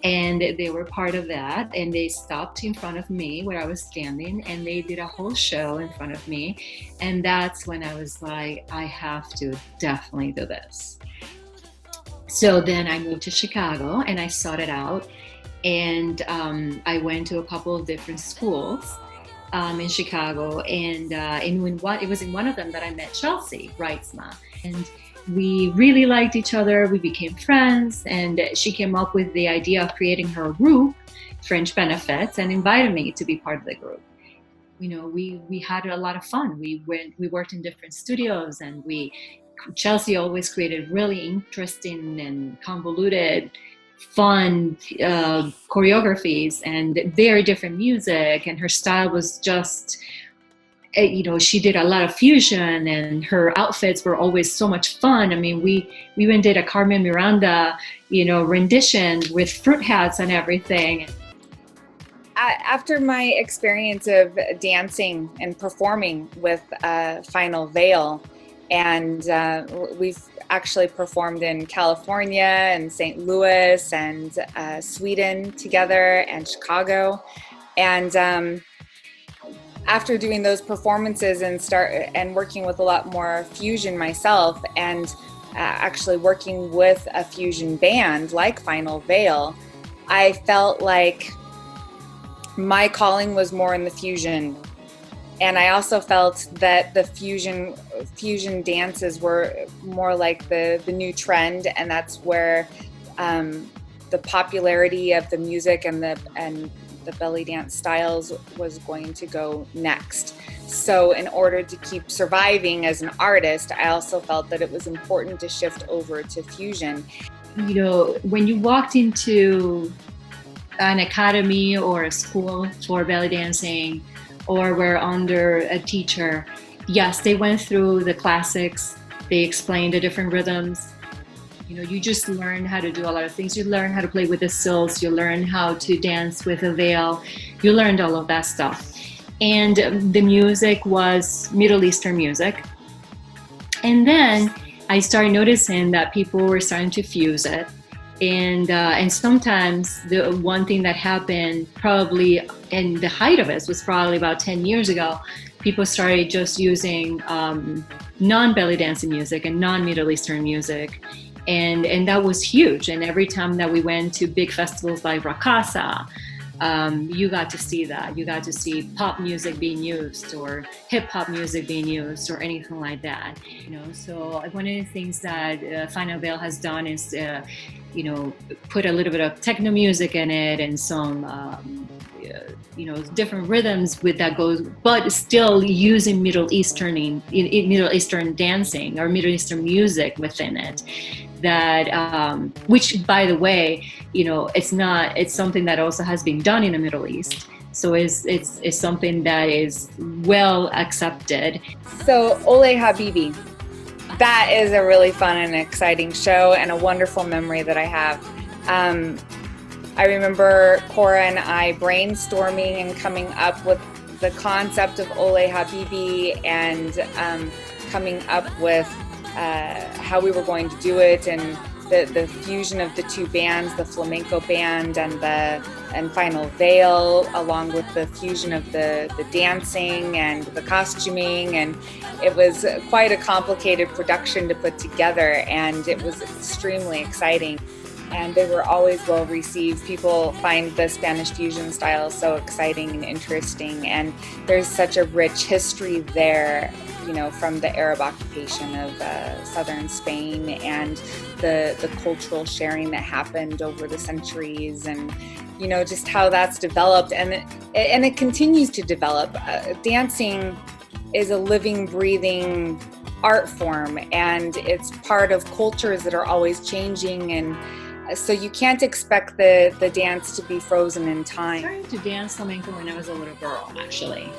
And they were part of that. And they stopped in front of me where I was standing. And they did a whole show in front of me. And that's when I was like, I have to definitely do this. So then I moved to Chicago and I sought it out, and I went to a couple of different schools in Chicago, and it was in one of them that I met Chelsea Reitzma, and we really liked each other. We became friends, and she came up with the idea of creating her group, Fringe Benefits, and invited me to be part of the group. You know, we had a lot of fun. We worked in different studios, and Chelsea always created really interesting and convoluted, fun choreographies and very different music. And her style was just, she did a lot of fusion, and her outfits were always so much fun. I mean, we even did a Carmen Miranda, rendition with fruit hats and everything. After my experience of dancing and performing with Final Veil, and we've actually performed in California and St. Louis and Sweden together and Chicago. And after doing those performances and working with a lot more fusion myself, and actually working with a fusion band like Final Veil, I felt like my calling was more in the fusion. And I also felt that the fusion dances were more like the new trend, and that's where the popularity of the music and the belly dance styles was going to go next. So in order to keep surviving as an artist, I also felt that it was important to shift over to fusion. When you walked into an academy or a school for belly dancing or were under a teacher, yes, they went through the classics. They explained the different rhythms. You know, you just learn how to do a lot of things. You learn how to play with the sills. You learn how to dance with a veil. You learned all of that stuff. And the music was Middle Eastern music. And then I started noticing that people were starting to fuse it. And sometimes the one thing that happened probably, and the height of it was probably about 10 years ago, people started just using non-belly dancing music and non-Middle Eastern music. And that was huge. And every time that we went to big festivals like Rakasa, you got to see that. You got to see pop music being used or hip hop music being used or anything like that. You know, so one of the things that Final Veil has done is, you know, put a little bit of techno music in it and some, you know, different rhythms with that goes, but still using Middle Eastern dancing or Middle Eastern music within it. That, which by the way, you know, it's something that also has been done in the Middle East. So it's something that is well accepted. So Ole Habibi, that is a really fun and exciting show and a wonderful memory that I have. I remember Cora and I brainstorming and coming up with the concept of Ole Habibi and coming up with how we were going to do it, and the fusion of the two bands, the flamenco band and Final Veil, along with the fusion of the dancing and the costuming, and it was quite a complicated production to put together, and it was extremely exciting. And they were always well received. People find the Spanish fusion style so exciting and interesting, and there's such a rich history there, you know, from the Arab occupation of southern Spain and the cultural sharing that happened over the centuries, and you know, just how that's developed, and it continues to develop. Dancing is a living, breathing art form, and it's part of cultures that are always changing, and so you can't expect the dance to be frozen in time. I started to dance flamenco when I was a little girl, actually.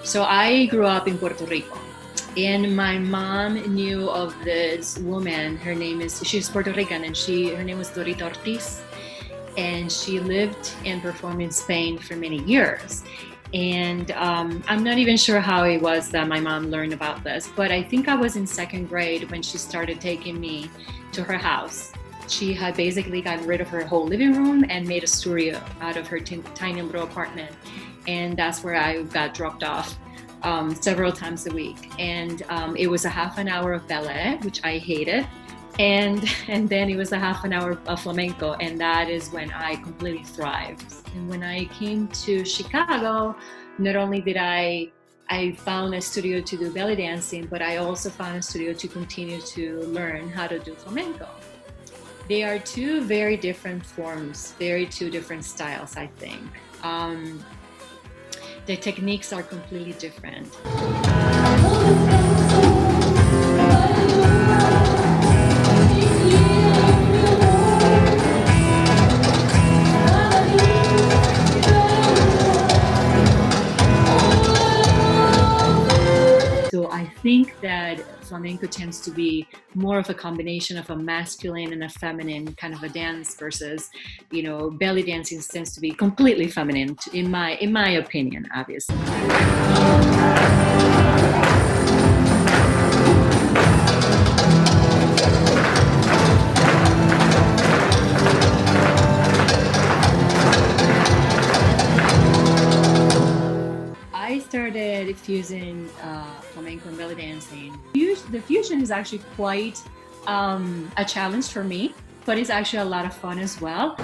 So I grew up in Puerto Rico, and my mom knew of this woman. She's Puerto Rican, and her name was Dorita Ortiz, and she lived and performed in Spain for many years. And I'm not even sure how it was that my mom learned about this, but I think I was in second grade when she started taking me to her house. She had basically gotten rid of her whole living room and made a studio out of her tiny little apartment. And that's where I got dropped off several times a week. And it was a half an hour of ballet, which I hated. And then it was a half an hour of flamenco. And that is when I completely thrived. And when I came to Chicago, not only did I found a studio to do belly dancing, but I also found a studio to continue to learn how to do flamenco. They are two very different forms, two different styles, I think. The techniques are completely different. So I think that flamenco tends to be more of a combination of a masculine and a feminine kind of a dance versus, you know, belly dancing tends to be completely feminine, in my opinion, obviously. I started fusing flamenco and belly dancing. The fusion is actually quite a challenge for me, but it's actually a lot of fun as well.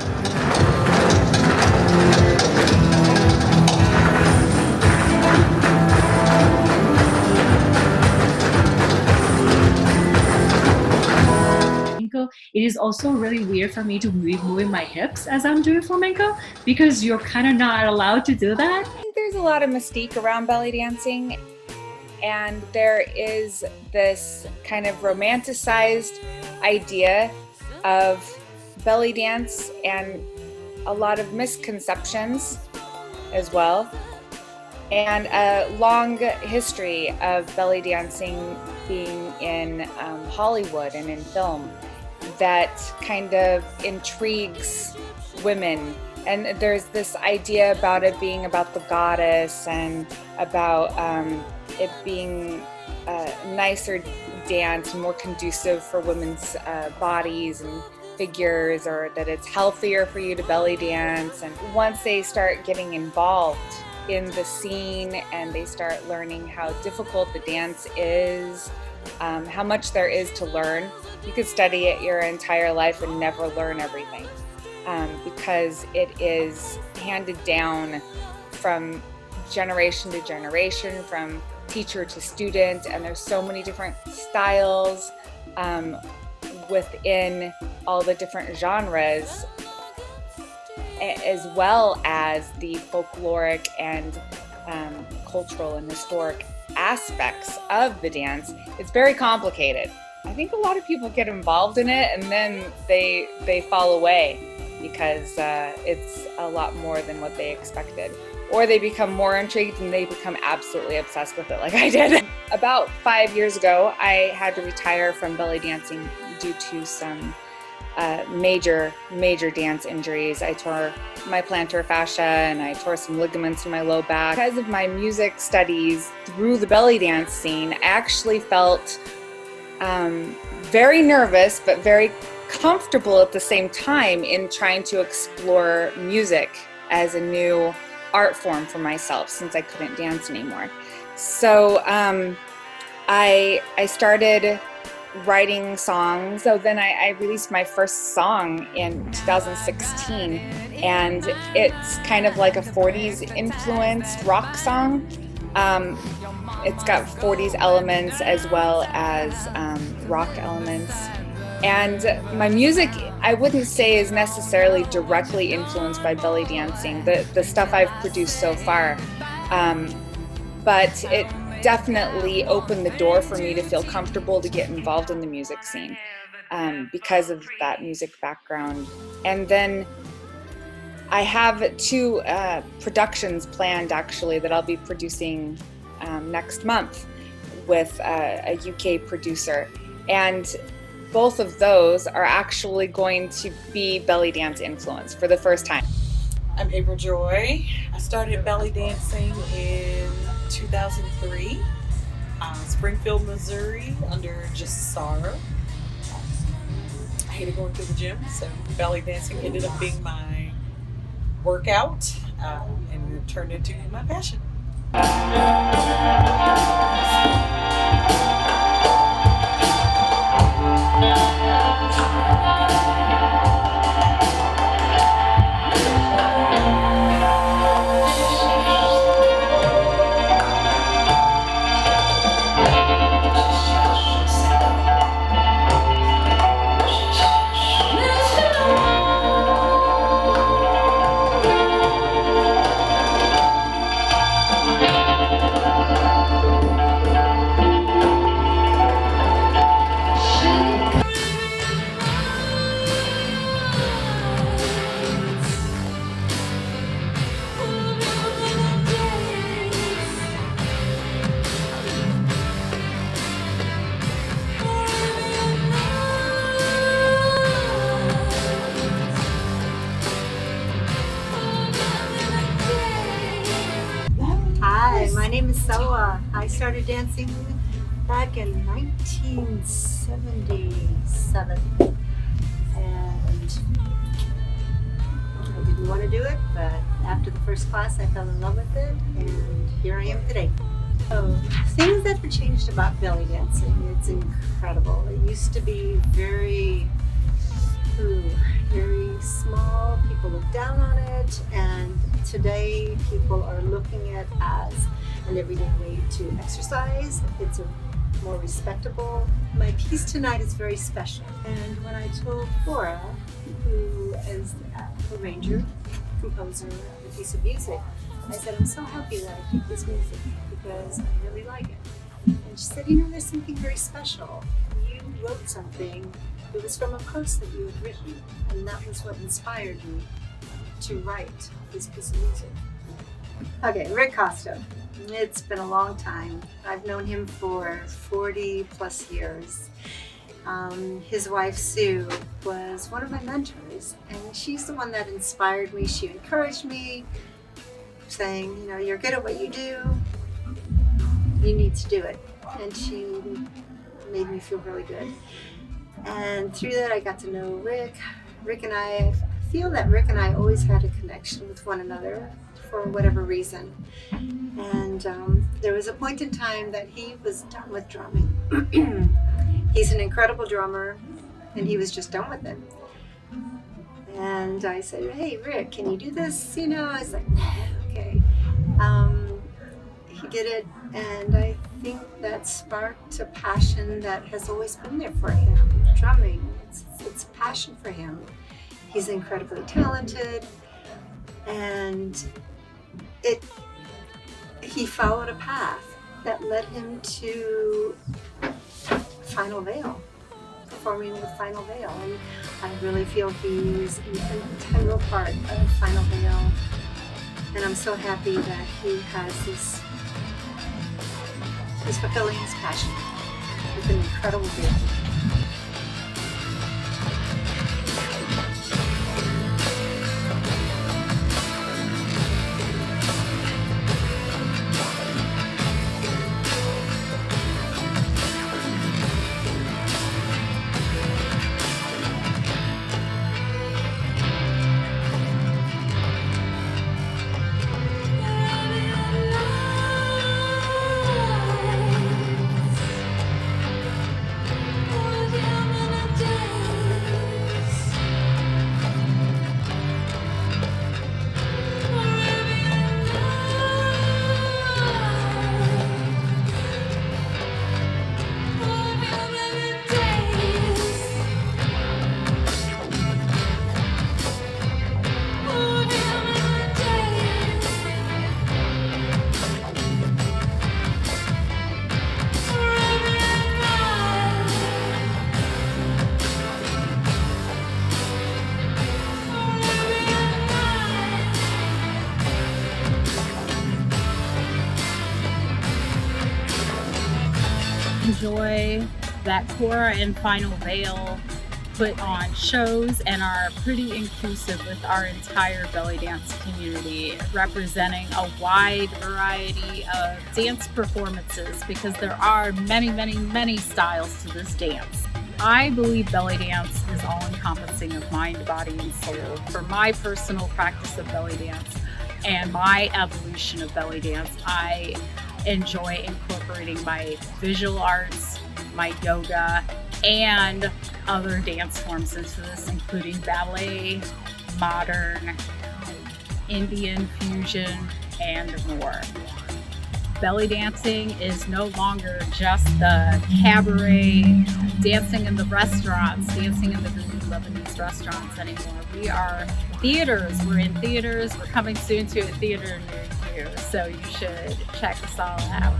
It is also really weird for me to be moving my hips as I'm doing flamenco because you're kind of not allowed to do that. I think there's a lot of mystique around belly dancing, and there is this kind of romanticized idea of belly dance, and a lot of misconceptions as well, and a long history of belly dancing being in Hollywood and in film that kind of intrigues women. And there's this idea about it being about the goddess and about it being a nicer dance, more conducive for women's bodies and figures, or that it's healthier for you to belly dance. And once they start getting involved in the scene and they start learning how difficult the dance is, how much there is to learn. You could study it your entire life and never learn everything, because it is handed down from generation to generation, from teacher to student, and there's so many different styles within all the different genres, as well as the folkloric and cultural and historic aspects of the dance. It's very complicated. I think a lot of people get involved in it and then they fall away because it's a lot more than what they expected. Or they become more intrigued and they become absolutely obsessed with it like I did. About 5 years ago, I had to retire from belly dancing due to some major dance injuries. I tore my plantar fascia and I tore some ligaments in my low back. Because of my music studies through the belly dance scene, I actually felt very nervous but very comfortable at the same time in trying to explore music as a new art form for myself, since I couldn't dance anymore. So I started writing songs. So then I released my first song in 2016, and it's kind of like a 40s influenced rock song. It's got 40s elements as well as rock elements. And my music, I wouldn't say is necessarily directly influenced by belly dancing, the stuff I've produced so far. But it definitely opened the door for me to feel comfortable to get involved in the music scene because of that music background. And then I have 2 productions planned actually that I'll be producing next month with a UK producer. And both of those are actually going to be belly dance influenced for the first time. I'm April Joy. I started belly dancing in 2003, Springfield, Missouri, under just Sarah. I hated going to the gym, so belly dancing ended up being my workout, and it turned into my passion. Hi, my name is Salome. I started dancing back in 1977, and I didn't want to do it, but after the first class I fell in love with it, and here I am today. So, things that have changed about belly dancing, it's incredible. It used to be very small, people look down on it, and today people are looking at it as an everyday way to exercise. It's a more respectable. My piece tonight is very special, and when I told Laura, who is the arranger, composer of the piece of music, I said, I'm so happy that I picked this music because I really like it. And she said, you know, there's something very special. You wrote something. It was from a post that you had written, and that was what inspired me to write this piece of music. Okay, Rick Costa. It's been a long time. I've known him for 40 plus years. His wife Sue was one of my mentors, and she's the one that inspired me. She encouraged me, saying, you know, you're good at what you do, you need to do it. And she made me feel really good. And through that I got to know Rick. I feel that Rick and I always had a connection with one another for whatever reason. And there was a point in time that he was done with drumming. He's an incredible drummer, and he was just done with it. And I said, hey, Rick, can you do this? You know, I was like, okay. He did it, and I think that sparked a passion that has always been there for him. Drumming, it's a passion for him. He's incredibly talented, and he followed a path that led him to Final Veil, performing with Final Veil, and I really feel he's an integral part of Final Veil, and I'm so happy that he has this. He's fulfilling his passion with an incredible vehicle. Enjoy that Cora and Final Veil put on shows and are pretty inclusive with our entire belly dance community, representing a wide variety of dance performances, because there are many styles to this dance. I believe belly dance is all encompassing of mind, body, and soul. For my personal practice of belly dance and my evolution of belly dance, I enjoy incorporating my visual arts, my yoga, and other dance forms into this, including ballet, modern, Indian fusion, and more. Belly dancing is no longer just the cabaret, dancing in the restaurants, dancing in the Lebanese restaurants anymore. We are theaters. We're in theaters. We're coming soon to a theater near you, so you should check us all out.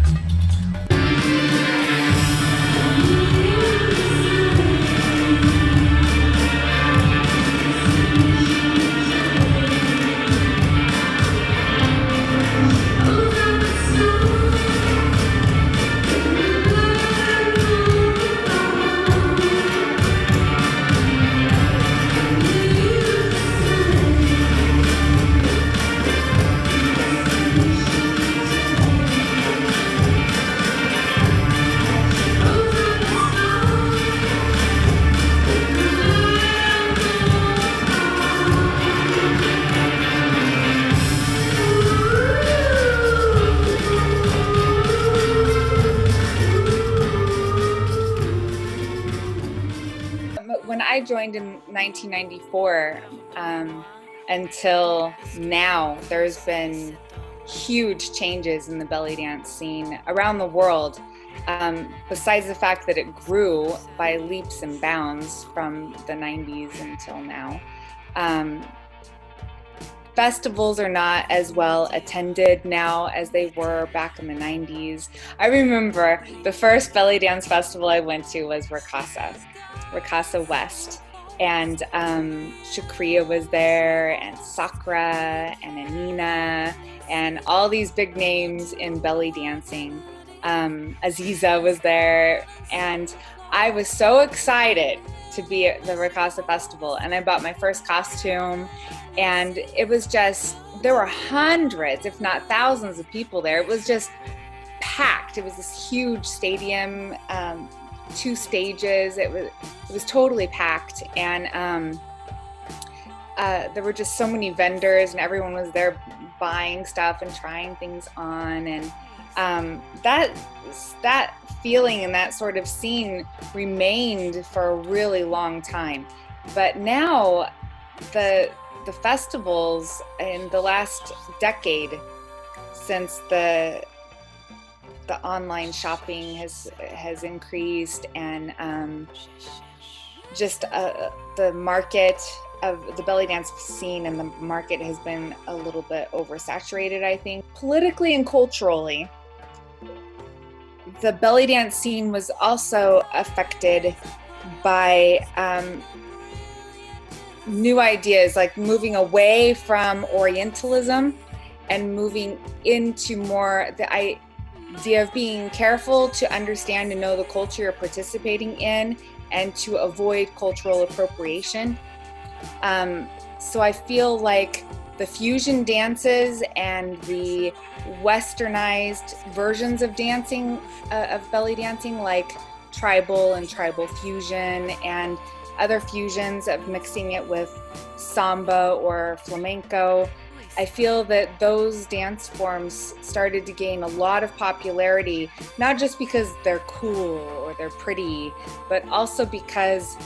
When I joined in 1994, until now, there's been huge changes in the belly dance scene around the world. Besides the fact that it grew by leaps and bounds from the 90s until now. Festivals are not as well attended now as they were back in the 90s. I remember the first belly dance festival I went to was Ricasa West. And Shakriya was there, and Sakura, and Anina, and all these big names in belly dancing. Aziza was there, and I was so excited to be at the Ricasa Festival, and I bought my first costume, and it was just, there were hundreds, if not thousands of people there. It was just packed. It was this huge stadium, 2 stages. It was totally packed, and there were just so many vendors, and everyone was there buying stuff and trying things on, and that feeling and that sort of scene remained for a really long time. But now the festivals in the last decade, since the online shopping has increased, and just the market of the belly dance scene and the market has been a little bit oversaturated, I think. Politically and culturally, the belly dance scene was also affected by new ideas, like moving away from Orientalism and moving into more the idea of being careful to understand and know the culture you're participating in, and to avoid cultural appropriation. So I feel like the fusion dances and the westernized versions of dancing, of belly dancing, like tribal and tribal fusion, and other fusions of mixing it with samba or flamenco, I feel that those dance forms started to gain a lot of popularity, not just because they're cool or they're pretty, but also because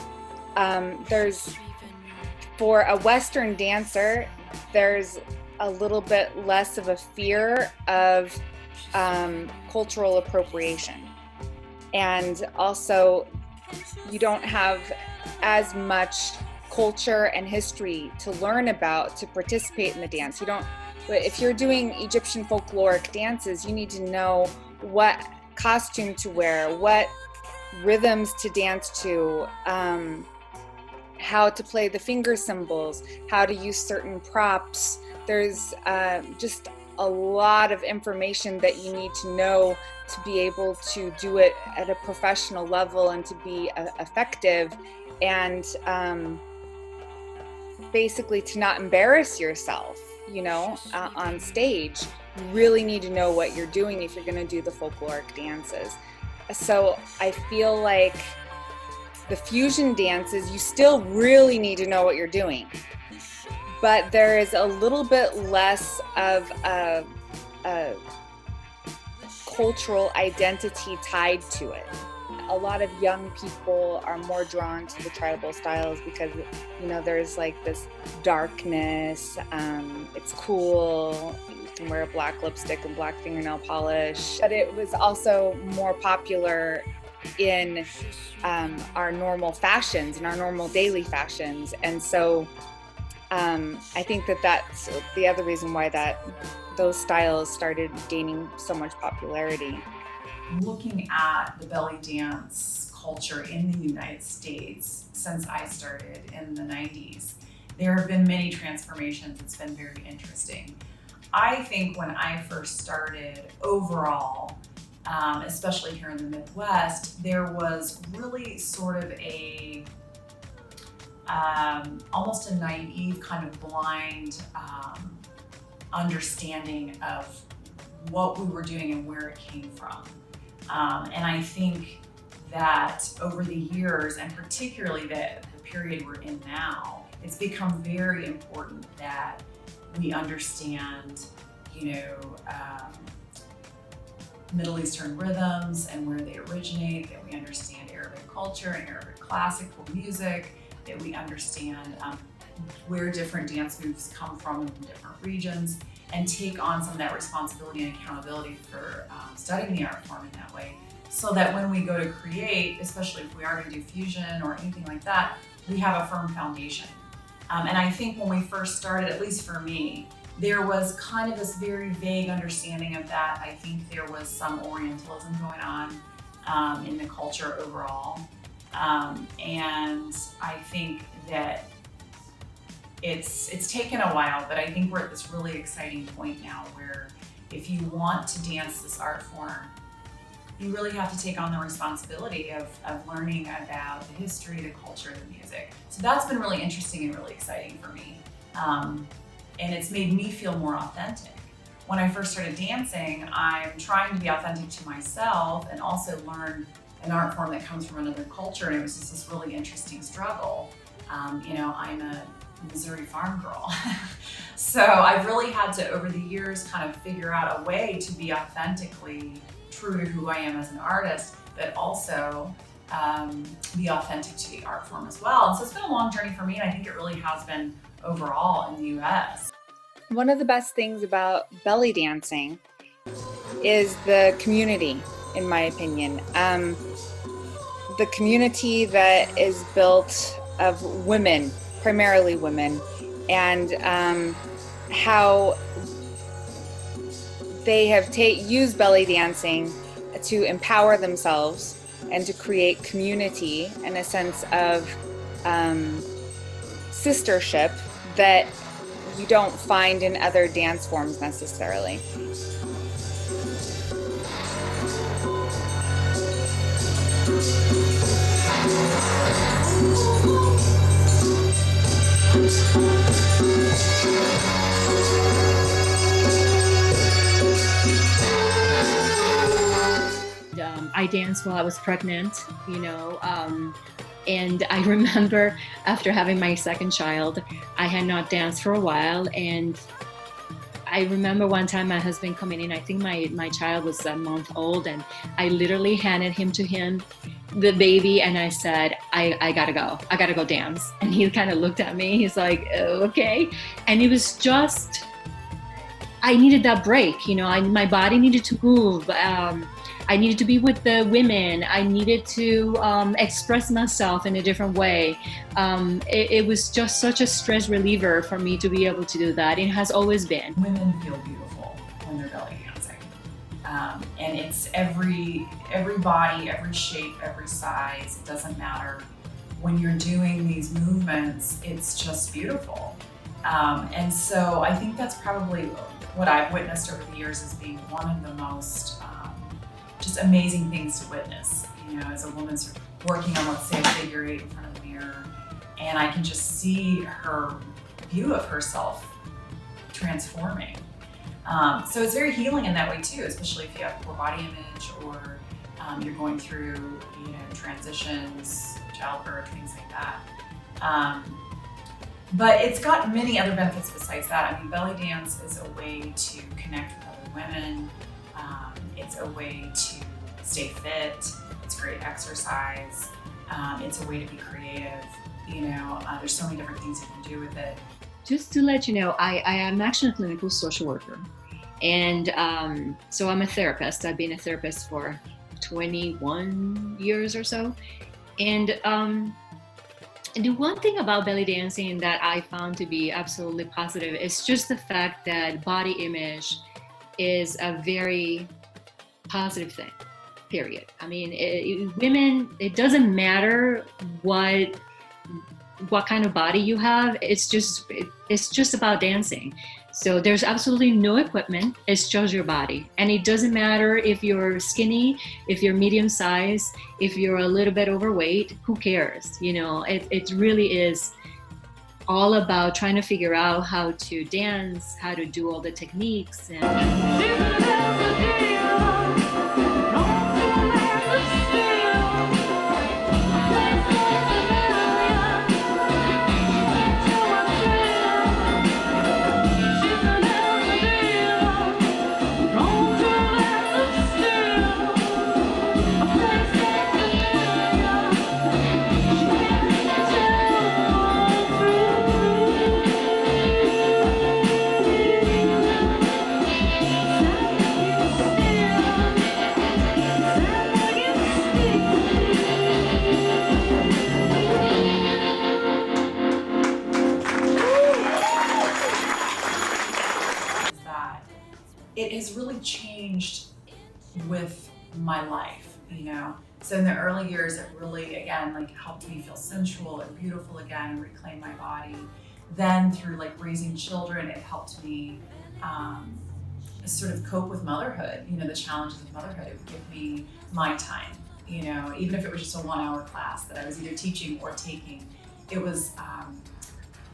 for a Western dancer, there's a little bit less of a fear of cultural appropriation. And also, you don't have as much culture and history to learn about to participate in the dance. If you're doing Egyptian folkloric dances, you need to know what costume to wear, what rhythms to dance to, how to play the finger symbols, how to use certain props. There's just a lot of information that you need to know to be able to do it at a professional level and to be effective, and basically to not embarrass yourself, on stage. You really need to know what you're doing if you're going to do the folkloric dances. So I feel like the fusion dances, you still really need to know what you're doing, but there is a little bit less of a cultural identity tied to it. A lot of young people are more drawn to the tribal styles because, there's like this darkness, it's cool, you can wear a black lipstick and black fingernail polish, but it was also more popular in our normal fashions, in our normal daily fashions. And so I think that's the other reason why those styles started gaining so much popularity. Looking at the belly dance culture in the United States since I started in the 90s, there have been many transformations. It's been very interesting. I think when I first started, overall, especially here in the Midwest, there was really sort of almost a naive, kind of blind understanding of what we were doing and where it came from. And I think that over the years, and particularly the period we're in now, it's become very important that we understand, Middle Eastern rhythms and where they originate, that we understand Arabic culture and Arabic classical music, that we understand where different dance moves come from in different regions, and take on some of that responsibility and accountability for studying the art form in that way, so that when we go to create, especially if we are going to do fusion or anything like that, we have a firm foundation. And I think when we first started, at least for me, there was kind of this very vague understanding of that. I think there was some Orientalism going on in the culture overall. And I think that it's taken a while, but I think we're at this really exciting point now where if you want to dance this art form, you really have to take on the responsibility of learning about the history, the culture, the music. So that's been really interesting and really exciting for me. And it's made me feel more authentic. When I first started dancing, I'm trying to be authentic to myself and also learn an art form that comes from another culture, and it was just this really interesting struggle. You know, I'm a Missouri farm girl. So I've really had to, over the years, kind of figure out a way to be authentically true to who I am as an artist, but also be authentic to the art form as well. And so it's been a long journey for me, and I think it really has been overall in the US. One of the best things about belly dancing is the community, in my opinion. The community that is built of women, primarily women, and how they have used belly dancing to empower themselves and to create community and a sense of sistership that you don't find in other dance forms necessarily. I danced while I was pregnant, you know, and I remember after having my second child, I had not danced for a while, and I remember one time my husband coming in, I think my child was a month old, and I literally handed him the baby, and I said, I gotta go dance. And he kind of looked at me, he's like, oh, okay. And it was just, I needed that break, you know, my body needed to move. I needed to be with the women. I needed to express myself in a different way. It was just such a stress reliever for me to be able to do that. It has always been. Women feel beautiful when they're belly dancing. And it's every body, every shape, every size, it doesn't matter. When you're doing these movements, it's just beautiful. And so I think that's probably what I've witnessed over the years as being one of the most just amazing things to witness, you know, as a woman sort of working on, let's say, a figure eight in front of the mirror, and I can just see her view of herself transforming. So it's very healing in that way too, especially if you have poor body image or you're going through, you know, transitions, childbirth, things like that. But it's got many other benefits besides that. I mean, belly dance is a way to connect with other women. It's a way to stay fit. It's great exercise. It's a way to be creative. You know, there's so many different things you can do with it. Just to let you know, I am actually a clinical social worker. And so I'm a therapist. I've been a therapist for 21 years or so. And the one thing about belly dancing that I found to be absolutely positive is just the fact that body image is a very positive thing, period. I mean, women, it doesn't matter what kind of body you have, it's just about dancing. So there's absolutely no equipment, it's just your body. And it doesn't matter if you're skinny, if you're medium size, if you're a little bit overweight, who cares? You know, it really is all about trying to figure out how to dance, how to do all the techniques. It has really changed with my life, you know. So in the early years, it really, again, like helped me feel sensual and beautiful again and reclaim my body. Then through like raising children, it helped me sort of cope with motherhood, you know, the challenges of motherhood. It would give me my time, you know, even if it was just a 1 hour class that I was either teaching or taking, it was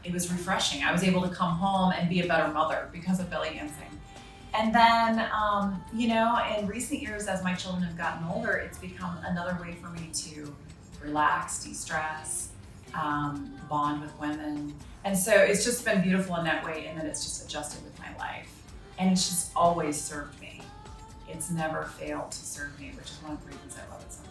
refreshing. I was able to come home and be a better mother because of belly dancing. And then, you know, in recent years, as my children have gotten older, it's become another way for me to relax, de-stress, bond with women. And so it's just been beautiful in that way, and that it's just adjusted with my life. And it's just always served me. It's never failed to serve me, which is one of the reasons I love it so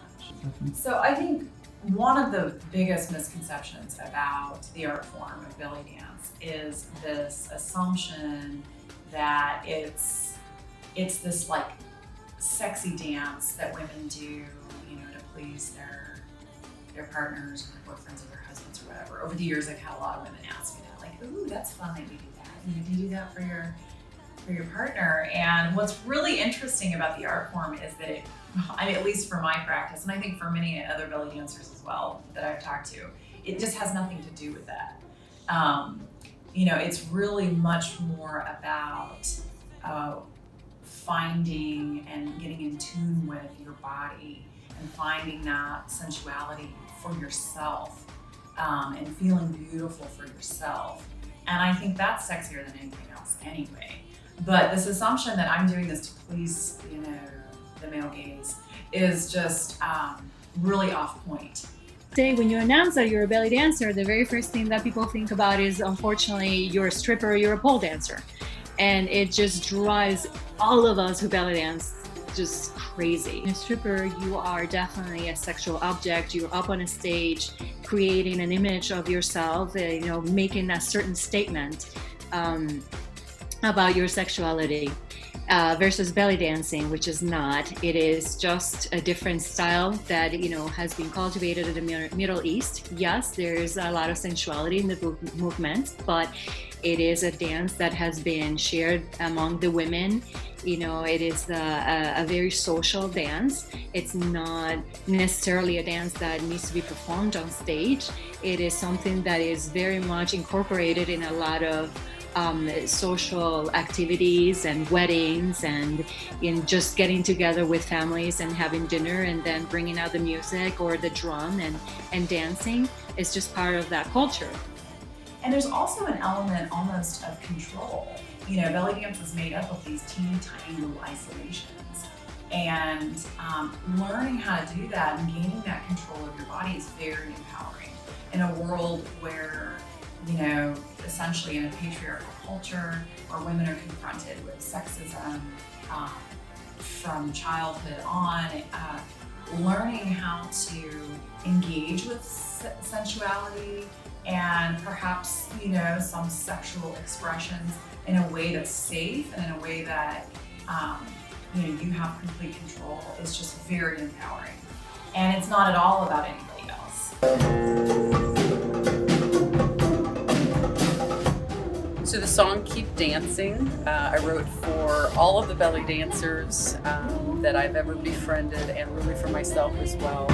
much. So I think one of the biggest misconceptions about the art form of belly dance is this assumption that it's this like sexy dance that women do, you know, to please their partners or their boyfriends or their husbands or whatever. Over the years, I've had a lot of women ask me that, like, "Ooh, that's fun that we do that. You know, do you do that for your partner?" And what's really interesting about the art form is that it, I mean, at least for my practice, and I think for many other belly dancers as well that I've talked to, it just has nothing to do with that. You know, it's really much more about finding and getting in tune with your body and finding that sensuality for yourself and feeling beautiful for yourself. And I think that's sexier than anything else anyway. But this assumption that I'm doing this to please, you know, the male gaze is just really off point. Today, when you announce that you're a belly dancer, the very first thing that people think about is, unfortunately, you're a stripper, you're a pole dancer. And it just drives all of us who belly dance just crazy. A stripper, you are definitely a sexual object. You're up on a stage, creating an image of yourself, you know, making a certain statement about your sexuality. Versus belly dancing, which is not. It is just a different style that, you know, has been cultivated in the Middle East. Yes, there's a lot of sensuality in the movement, but it is a dance that has been shared among the women. You know, it is a very social dance. It's not necessarily a dance that needs to be performed on stage. It is something that is very much incorporated in a lot of social activities and weddings, and in just getting together with families and having dinner and then bringing out the music or the drum and dancing is just part of that culture. And there's also an element almost of control. You know, belly dance is made up of these teeny tiny little isolations. And learning how to do that and gaining that control of your body is very empowering in a world where, you know, essentially in a patriarchal culture where women are confronted with sexism from childhood on, learning how to engage with sensuality and perhaps, you know, some sexual expressions in a way that's safe and in a way that, you know, you have complete control is just very empowering. And it's not at all about anybody else. So the song Keep Dancing, I wrote for all of the belly dancers that I've ever befriended, and really for myself as well.